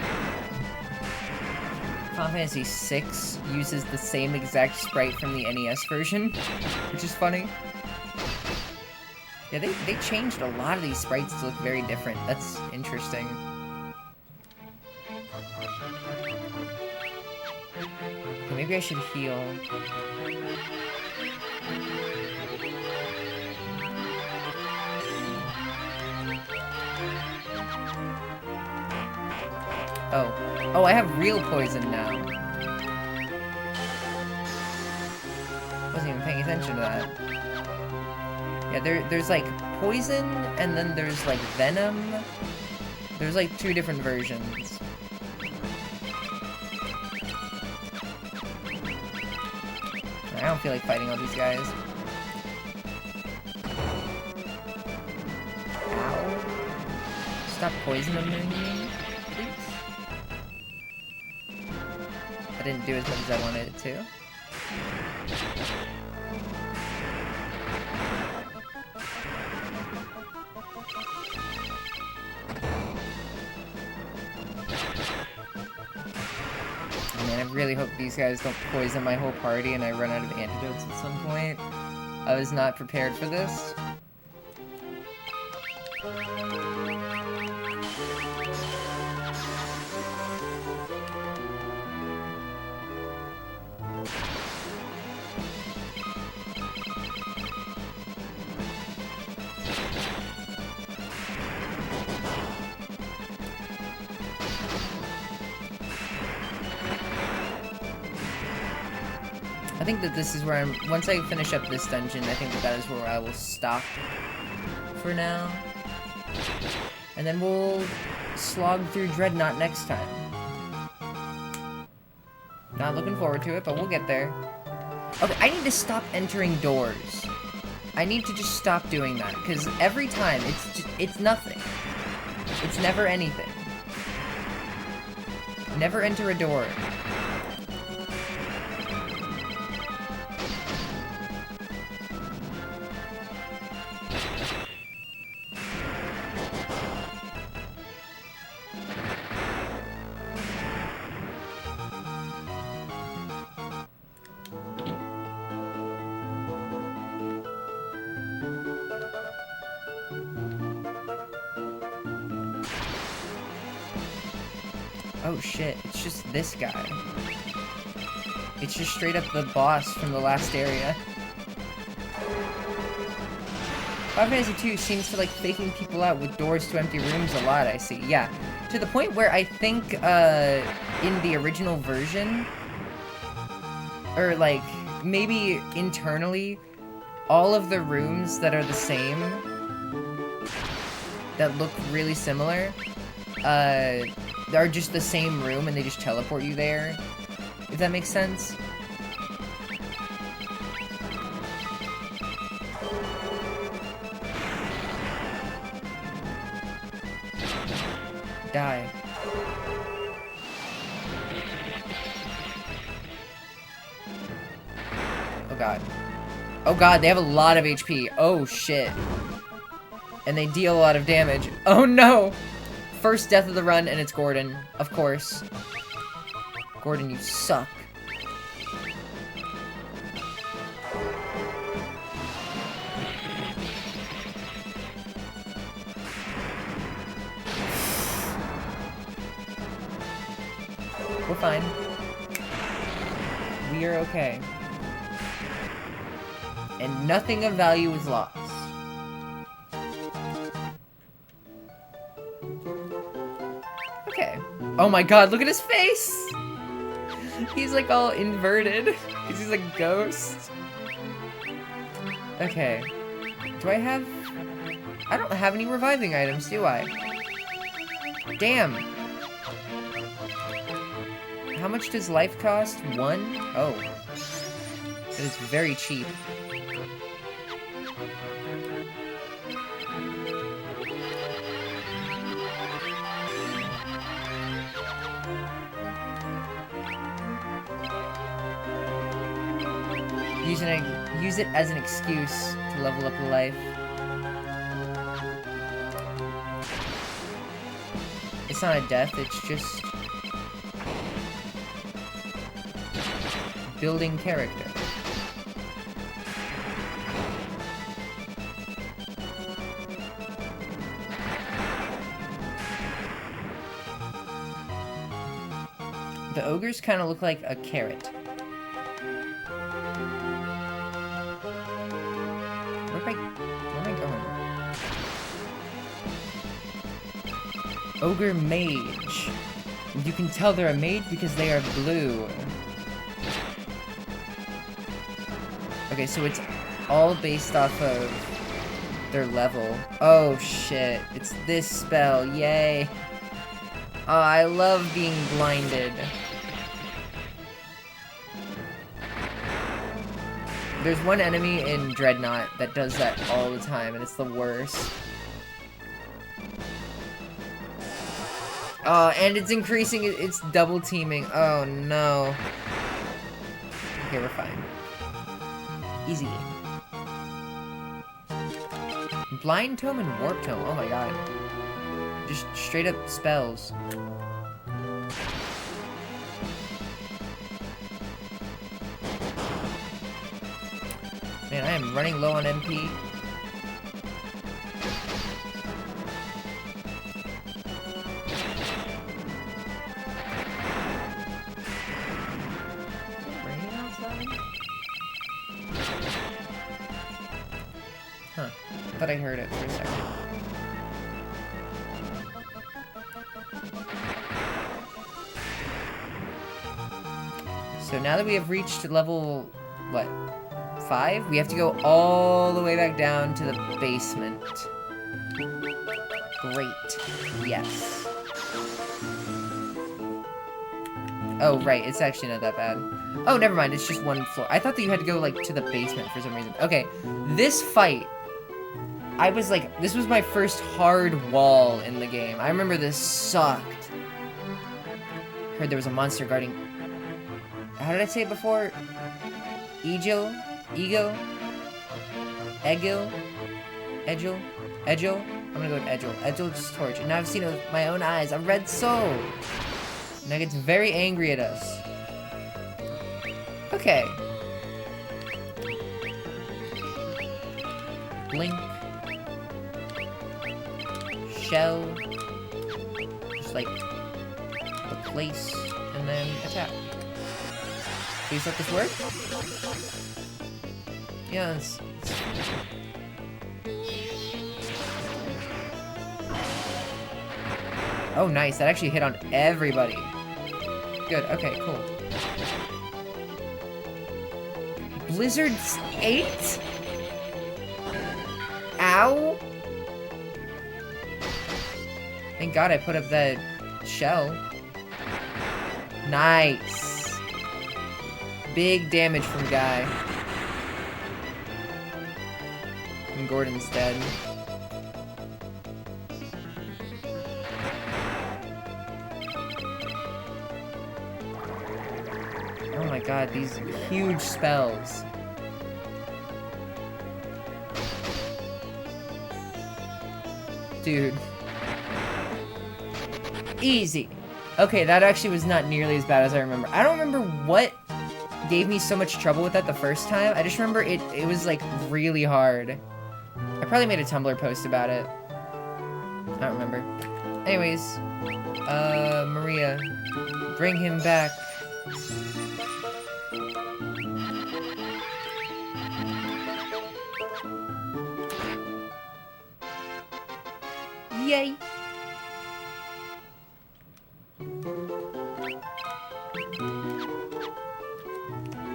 Speaker 1: Final Fantasy VI uses the same exact sprite from the NES version, which is funny. Yeah, they changed a lot of these sprites to look very different. That's interesting. Okay, maybe I should heal. Oh, I have real poison now. Wasn't even paying attention to that. Yeah, there's like poison, and then there's like venom. There's like 2 different versions. I don't feel like fighting all these guys. Ow. Stop poisoning me, please. I didn't do as much as I wanted it to. Man, I really hope these guys don't poison my whole party and I run out of antidotes at some point. I was not prepared for this. I think that this is where I'm... Once I finish up this dungeon, I think that that is where I will stop for now. And then we'll slog through Dreadnought next time. Not looking forward to it, but we'll get there. Okay, I need to stop entering doors. I need to just stop doing that, because every time, it's nothing. It's never anything. Never enter a door. Oh shit, it's just this guy. It's just straight up the boss from the last area. Final Fantasy 2 seems to like faking people out with doors to empty rooms a lot, I see. Yeah, to the point where I think in the original version, or like maybe internally, all of the rooms that are the same, that look really similar, are just the same room and they just teleport you there, if that makes sense. Die. Oh god. Oh god, they have a lot of HP. Oh shit. And they deal a lot of damage. Oh no! First death of the run, and it's Gordon. Of course. Gordon, you suck. We're fine. We are okay. And nothing of value is lost. Okay. Oh my god, look at his face! He's like all inverted. He's a ghost. Okay. Do I have... I don't have any reviving items, do I? Damn. How much does life cost? 1? Oh. That is very cheap. Use it as an excuse to level up life. It's not a death, it's just building character. The ogres kind of look like a carrot. Where am I going? Ogre mage. You can tell they're a mage because they are blue. Okay, so it's all based off of their level. Oh shit, it's this spell, yay. Oh, I love being blinded. There's one enemy in Dreadnought that does that all the time, and it's the worst. Oh, and it's increasing, it's double teaming. Oh no. Okay, we're fine. Easy. Blind Tome and Warp Tome, oh my god. Just straight up spells. Man, I am running low on MP. Raining outside? Huh. Thought I heard it for a second. So now that we have reached level what, 5? We have to go all the way back down to the basement. Great. Yes. Oh, right. It's actually not that bad. Oh, never mind. It's just one floor. I thought that you had to go, like, to the basement for some reason. Okay. This fight, I was like, this was my first hard wall in the game. I remember this sucked. Heard there was a monster guarding... How did I say it before? Ego? Ego? Egil? Egil? Egil? I'm gonna go with Egil. Egil's torch. And now I've seen it with my own eyes. A red soul! Now gets very angry at us. Okay. Blink. Shell. Just like the place and then attack. Please let this work? Yeah, oh, nice. That actually hit on everybody. Good. Okay, cool. Blizzard's 8? Ow! Thank God I put up that shell. Nice. Big damage from Guy. And Gordon's dead. Oh my god, these huge spells. Dude. Easy. Okay, that actually was not nearly as bad as I remember. I don't remember what gave me so much trouble with that the first time. I just remember it was like really hard. I probably made a Tumblr post about it. I don't remember. Anyways, Maria, bring him back. Yay!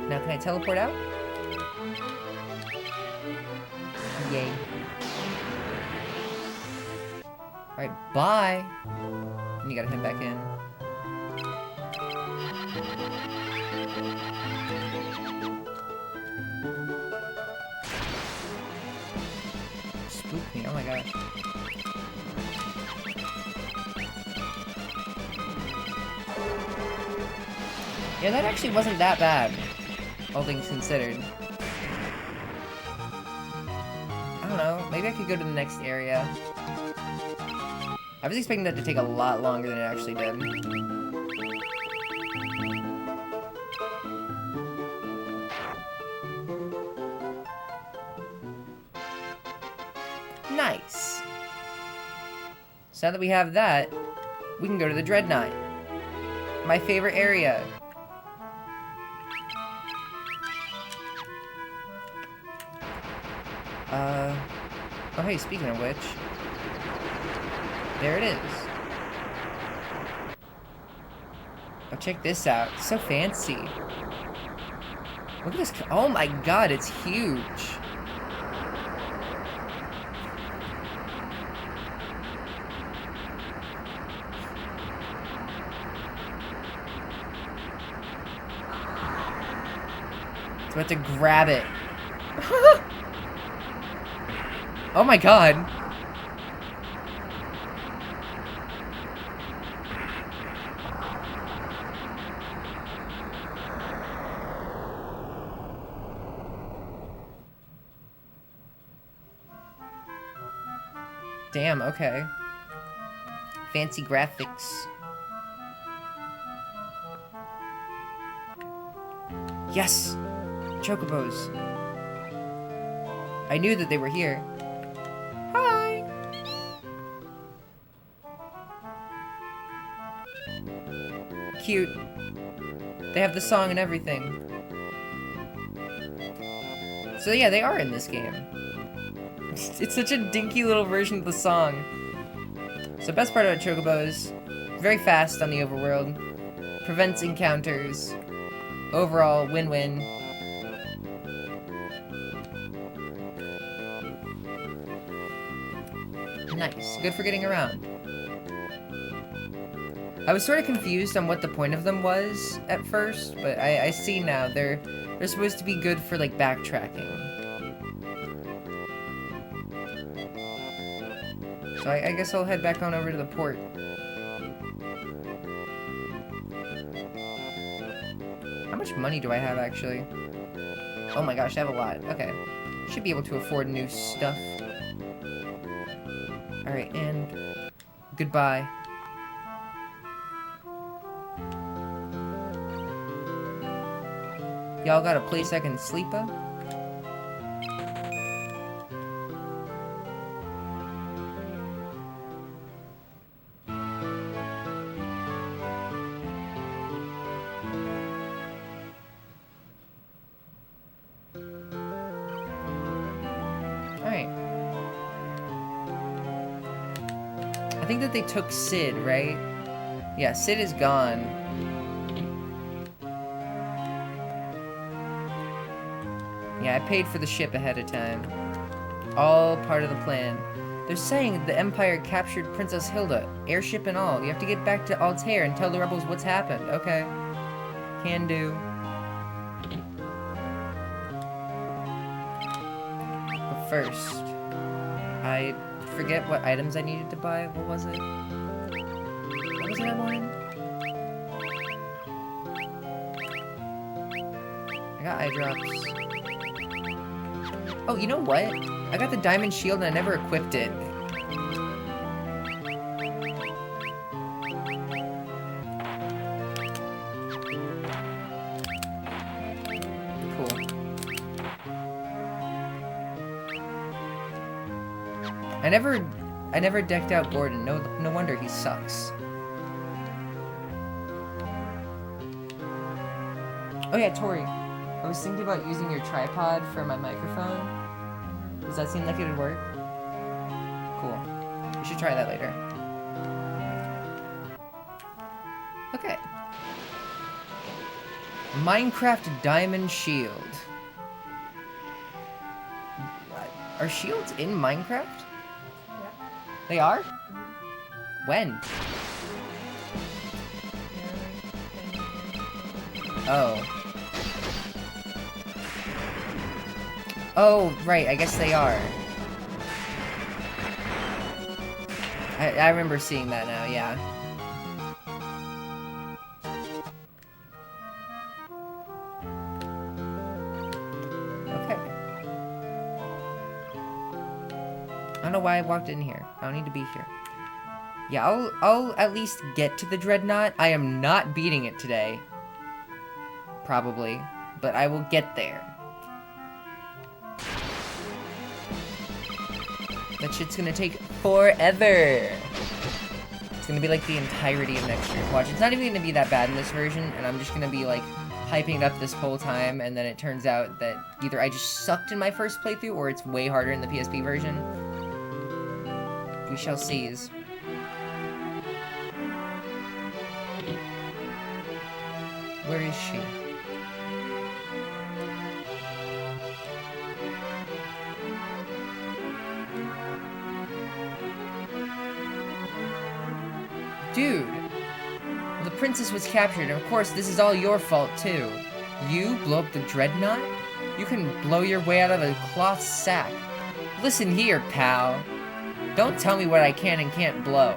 Speaker 1: Now can I teleport out? Yay. Alright, bye! And you gotta head back in. Spook me, oh my gosh. Yeah, that actually wasn't that bad, all things considered. I don't know, maybe I could go to the next area. I was expecting that to take a lot longer than it actually did. Nice. So now that we have that, we can go to the Dreadnought. My favorite area. Oh hey, speaking of which, there it is. Oh, check this out. It's so fancy. Look at this. Oh my god, it's huge. It's about to grab it. Oh my god. Damn, okay. Fancy graphics. Yes! Chocobos. I knew that they were here. Hi! Cute. They have the song and everything. So yeah, they are in this game. It's such a dinky little version of the song. So best part about Chocobos, very fast on the overworld, prevents encounters, overall win-win. Nice. Good for getting around. I was sort of confused on what the point of them was at first, but I see now. They're supposed to be good for, like, backtracking. So I guess I'll head back on over to the port. How much money do I have, actually? Oh my gosh, I have a lot. Okay. Should be able to afford new stuff. Alright, and goodbye. Y'all got a place I can sleep at? Alright. I think that they took Sid, right? Yeah, Sid is gone. Yeah, I paid for the ship ahead of time. All part of the plan. They're saying the Empire captured Princess Hilda, airship and all. You have to get back to Altair and tell the rebels what's happened. Okay. Can do. But first, I forget what items I needed to buy. What was it? What was it I wanted? I got eye drops. Oh, you know what? I got the diamond shield and I never equipped it. Cool. I never decked out Gordon. No wonder he sucks. Oh yeah, Tori. I was thinking about using your tripod for my microphone. Does that seem like it would work? Cool. We should try that later. Okay. Minecraft Diamond Shield. Are shields in Minecraft?
Speaker 3: Yeah.
Speaker 1: They are? When? Oh. Oh, right, I guess they are. I remember seeing that now, yeah. Okay. I don't know why I walked in here. I don't need to be here. Yeah, I'll at least get to the Dreadnought. I am not beating it today. Probably. But I will get there. That shit's gonna take forever. It's gonna be like the entirety of next year. Watch, it's not even gonna be that bad in this version, and I'm just gonna be like hyping it up this whole time, and then it turns out that either I just sucked in my first playthrough, or it's way harder in the PSP version. We shall seize. Where is she? Dude, well, the princess was captured, and of course this is all your fault too. You blow up the Dreadnought? You can blow your way out of a cloth sack. Listen here, pal. Don't tell me what I can and can't blow.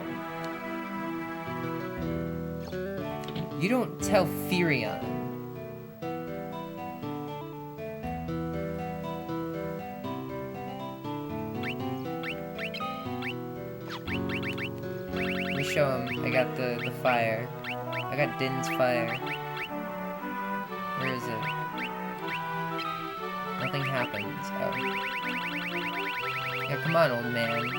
Speaker 1: You don't tell Firion. Show him. I got the fire. I got Din's fire. Where is it? Nothing happens. Oh. Yeah, come on, old man.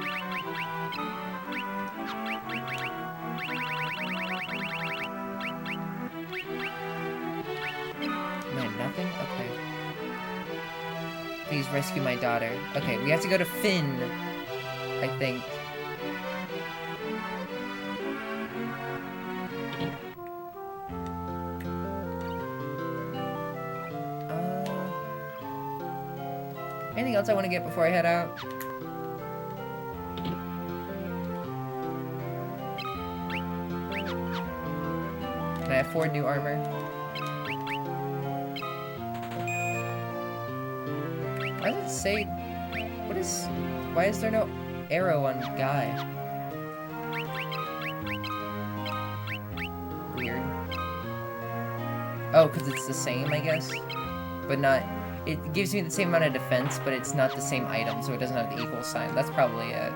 Speaker 1: Man, nothing? Okay. Please rescue my daughter. Okay, we have to go to Finn, I think. Anything else I want to get before I head out? Can I afford new armor? Why does it say... What is... Why is there no arrow on Guy? Weird. Oh, because it's the same, I guess? But not... It gives me the same amount of defense, but it's not the same item, so it doesn't have the equal sign. That's probably it.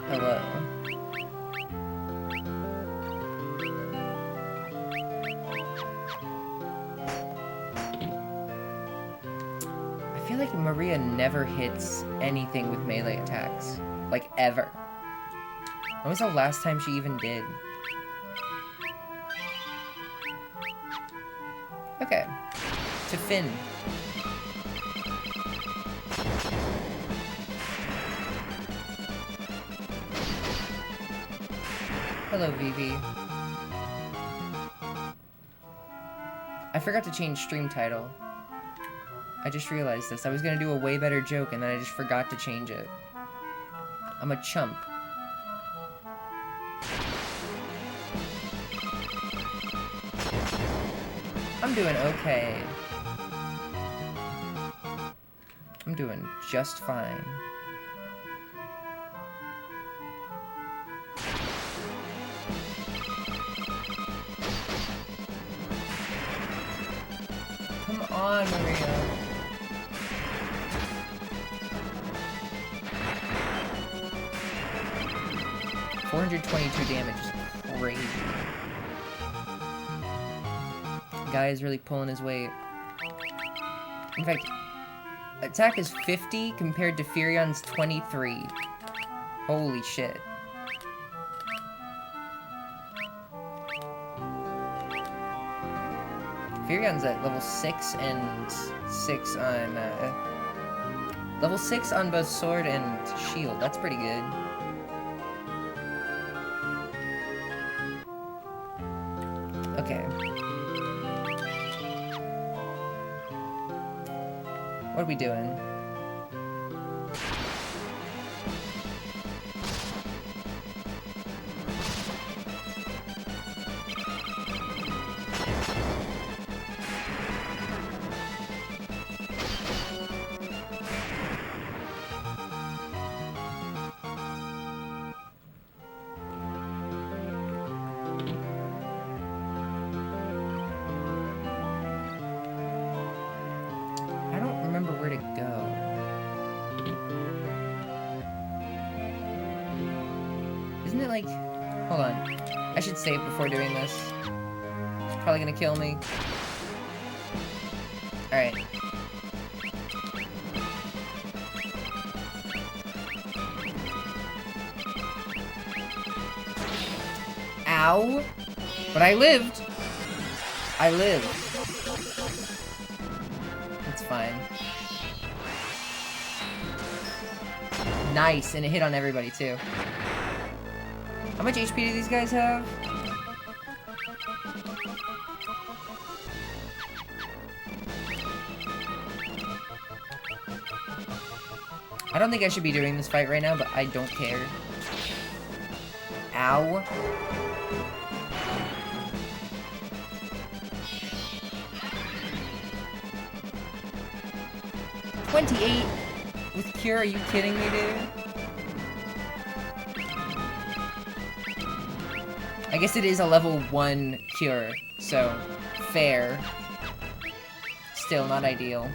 Speaker 1: Hello. I feel like Maria never hits anything with melee attacks. Like, ever. When was the last time she even did? Okay. To Finn. Hello, Vivi. I forgot to change stream title. I just realized this. I was gonna do a way better joke and then I just forgot to change it. I'm a chump. I'm doing okay. I'm doing just fine. Come on, Maria. $422 damage is crazy. Guy is really pulling his weight. In fact, attack is 50 compared to Furion's 23. Holy shit. Furion's at level 6 and 6 on, level 6 on both sword and shield. That's pretty good. Okay. What are we doing? Where to go. Isn't it like... Hold on. I should save before doing this. It's probably gonna kill me. Alright. Ow! But I lived! I lived. It's fine. Nice, and it hit on everybody too. How much HP do these guys have? I don't think I should be doing this fight right now, but I don't care. Ow. $28 with cure? Are you kidding me, dude? I guess it is a level 1 cure, so fair. Still not ideal.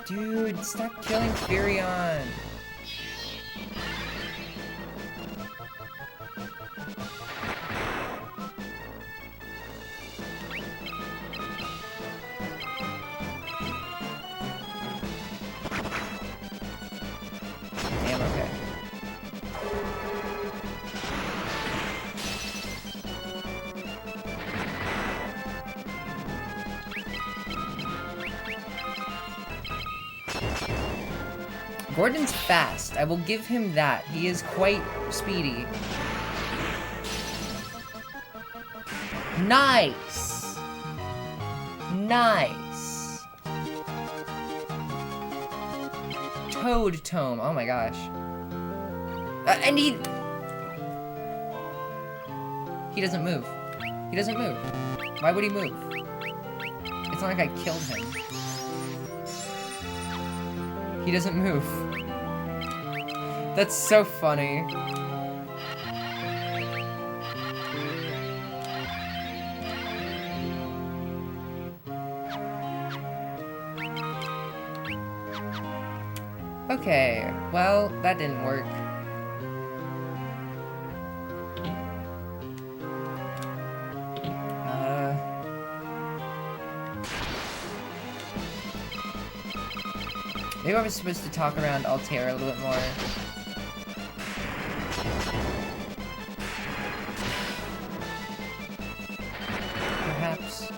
Speaker 1: Dude, stop killing Furion. Damn, okay. Gordon's fast. I will give him that. He is quite speedy. Nice! Nice! Toad Tome. Oh my gosh. And he doesn't move. He doesn't move. Why would he move? It's not like I killed him. He doesn't move. That's so funny. Okay, well, that didn't work. Maybe I was supposed to talk around Altair a little bit more. Perhaps.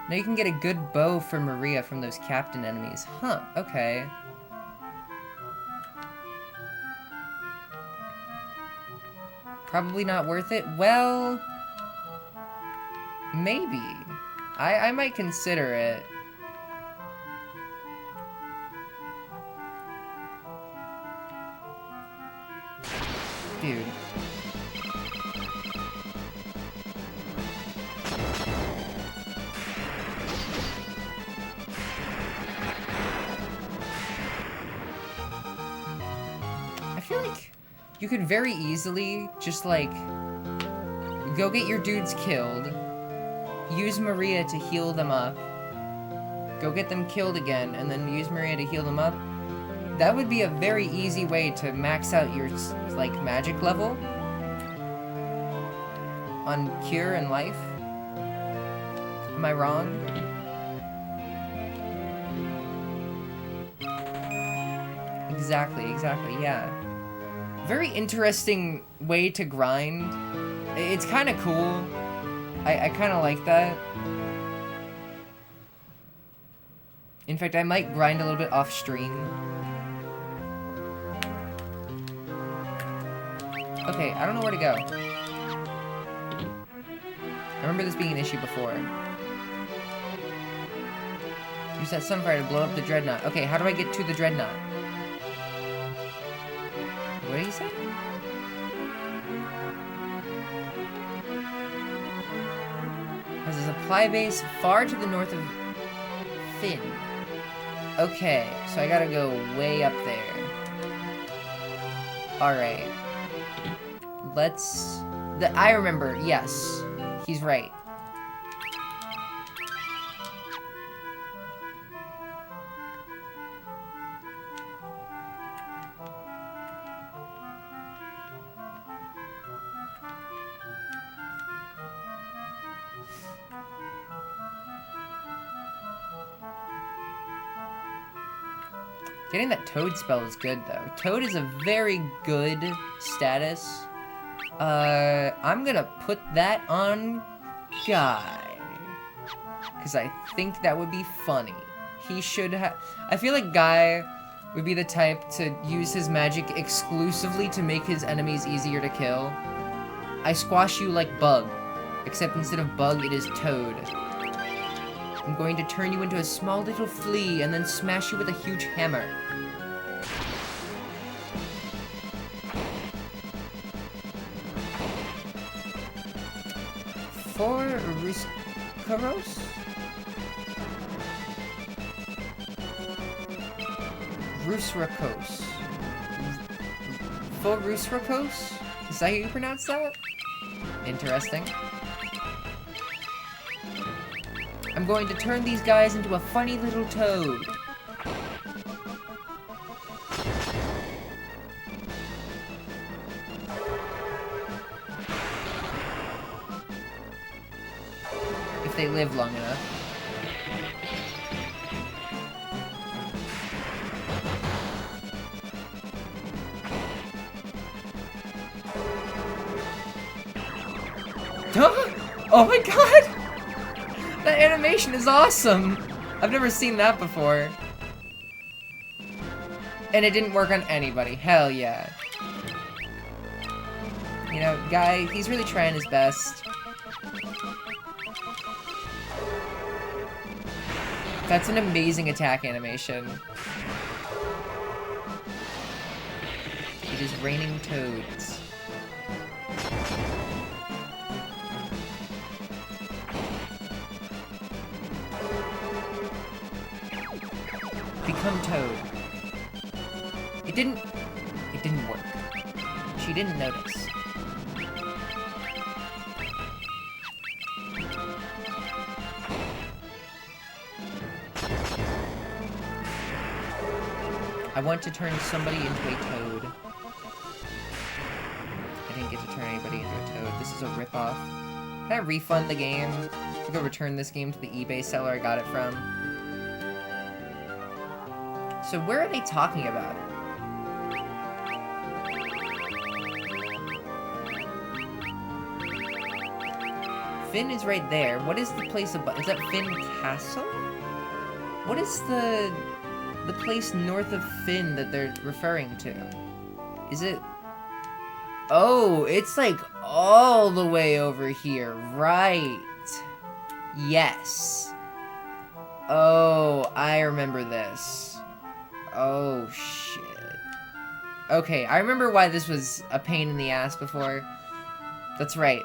Speaker 1: Now you can get a good bow for Maria from those captain enemies. Huh, okay. Probably not worth it? Well, maybe. I might consider it. Dude. I feel like you could very easily just, like, go get your dudes killed, use Maria to heal them up, go get them killed again, and then use Maria to heal them up. That would be a very easy way to max out your, like, magic level on Cure and Life. Am I wrong? Exactly, yeah. Very interesting way to grind. It's kind of cool. I kind of like that. In fact, I might grind a little bit off stream. Okay, I don't know where to go. I remember this being an issue before. Use that Sunfire to blow up the Dreadnought. Okay, how do I get to the Dreadnought? What did he say? There's a supply base far to the north of Finn. Okay, so I gotta go way up there. Alright. Let's... I remember, yes. He's right. Getting that Toad spell is good, though. Toad is a very good status. I'm gonna put that on Guy. Because I think that would be funny. He should have... I feel like Guy would be the type to use his magic exclusively to make his enemies easier to kill. I squash you like Bug. Except instead of Bug, it is Toad. I'm going to turn you into a small little flea and then smash you with a huge hammer. For Ruscaros? Rusrakos. For Rusrakos? Is that how you pronounce that? Interesting. I'm going to turn these guys into a funny little toad. If they live long enough. Oh my god! That animation is awesome! I've never seen that before. And it didn't work on anybody. Hell yeah. You know, guy, he's really trying his best. That's an amazing attack animation. It is raining toads. Become Toad. It didn't work. She didn't notice. I want to turn somebody into a toad. I didn't get to turn anybody into a toad. This is a ripoff. Can I refund the game? I go return this game to the eBay seller I got it from. So where are they talking about? Finn is right there. What is the place above? Is that Finn Castle? What is the place north of Finn that they're referring to? Is it... Oh, it's like all the way over here. Right. Yes. Oh, I remember this. Oh, shit. Okay, I remember why this was a pain in the ass before. That's right.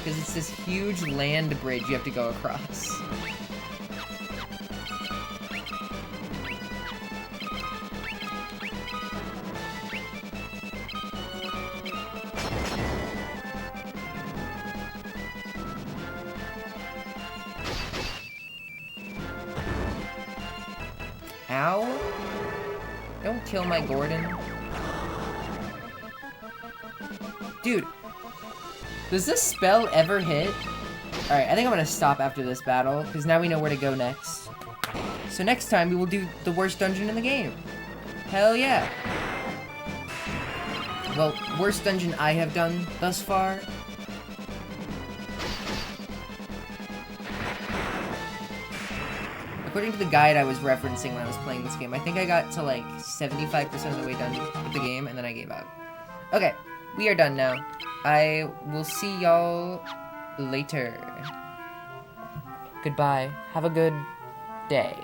Speaker 1: Because it's this huge land bridge you have to go across. Ow. Don't kill my Gordon. Dude. Does this spell ever hit? Alright, I think I'm gonna stop after this battle, because now we know where to go next. So next time, we will do the worst dungeon in the game. Hell yeah. Well, worst dungeon I have done thus far. According to the guide I was referencing when I was playing this game, I think I got to like 75% of the way done with the game, and then I gave up. Okay, we are done now. I will see y'all later. Goodbye. Have a good day.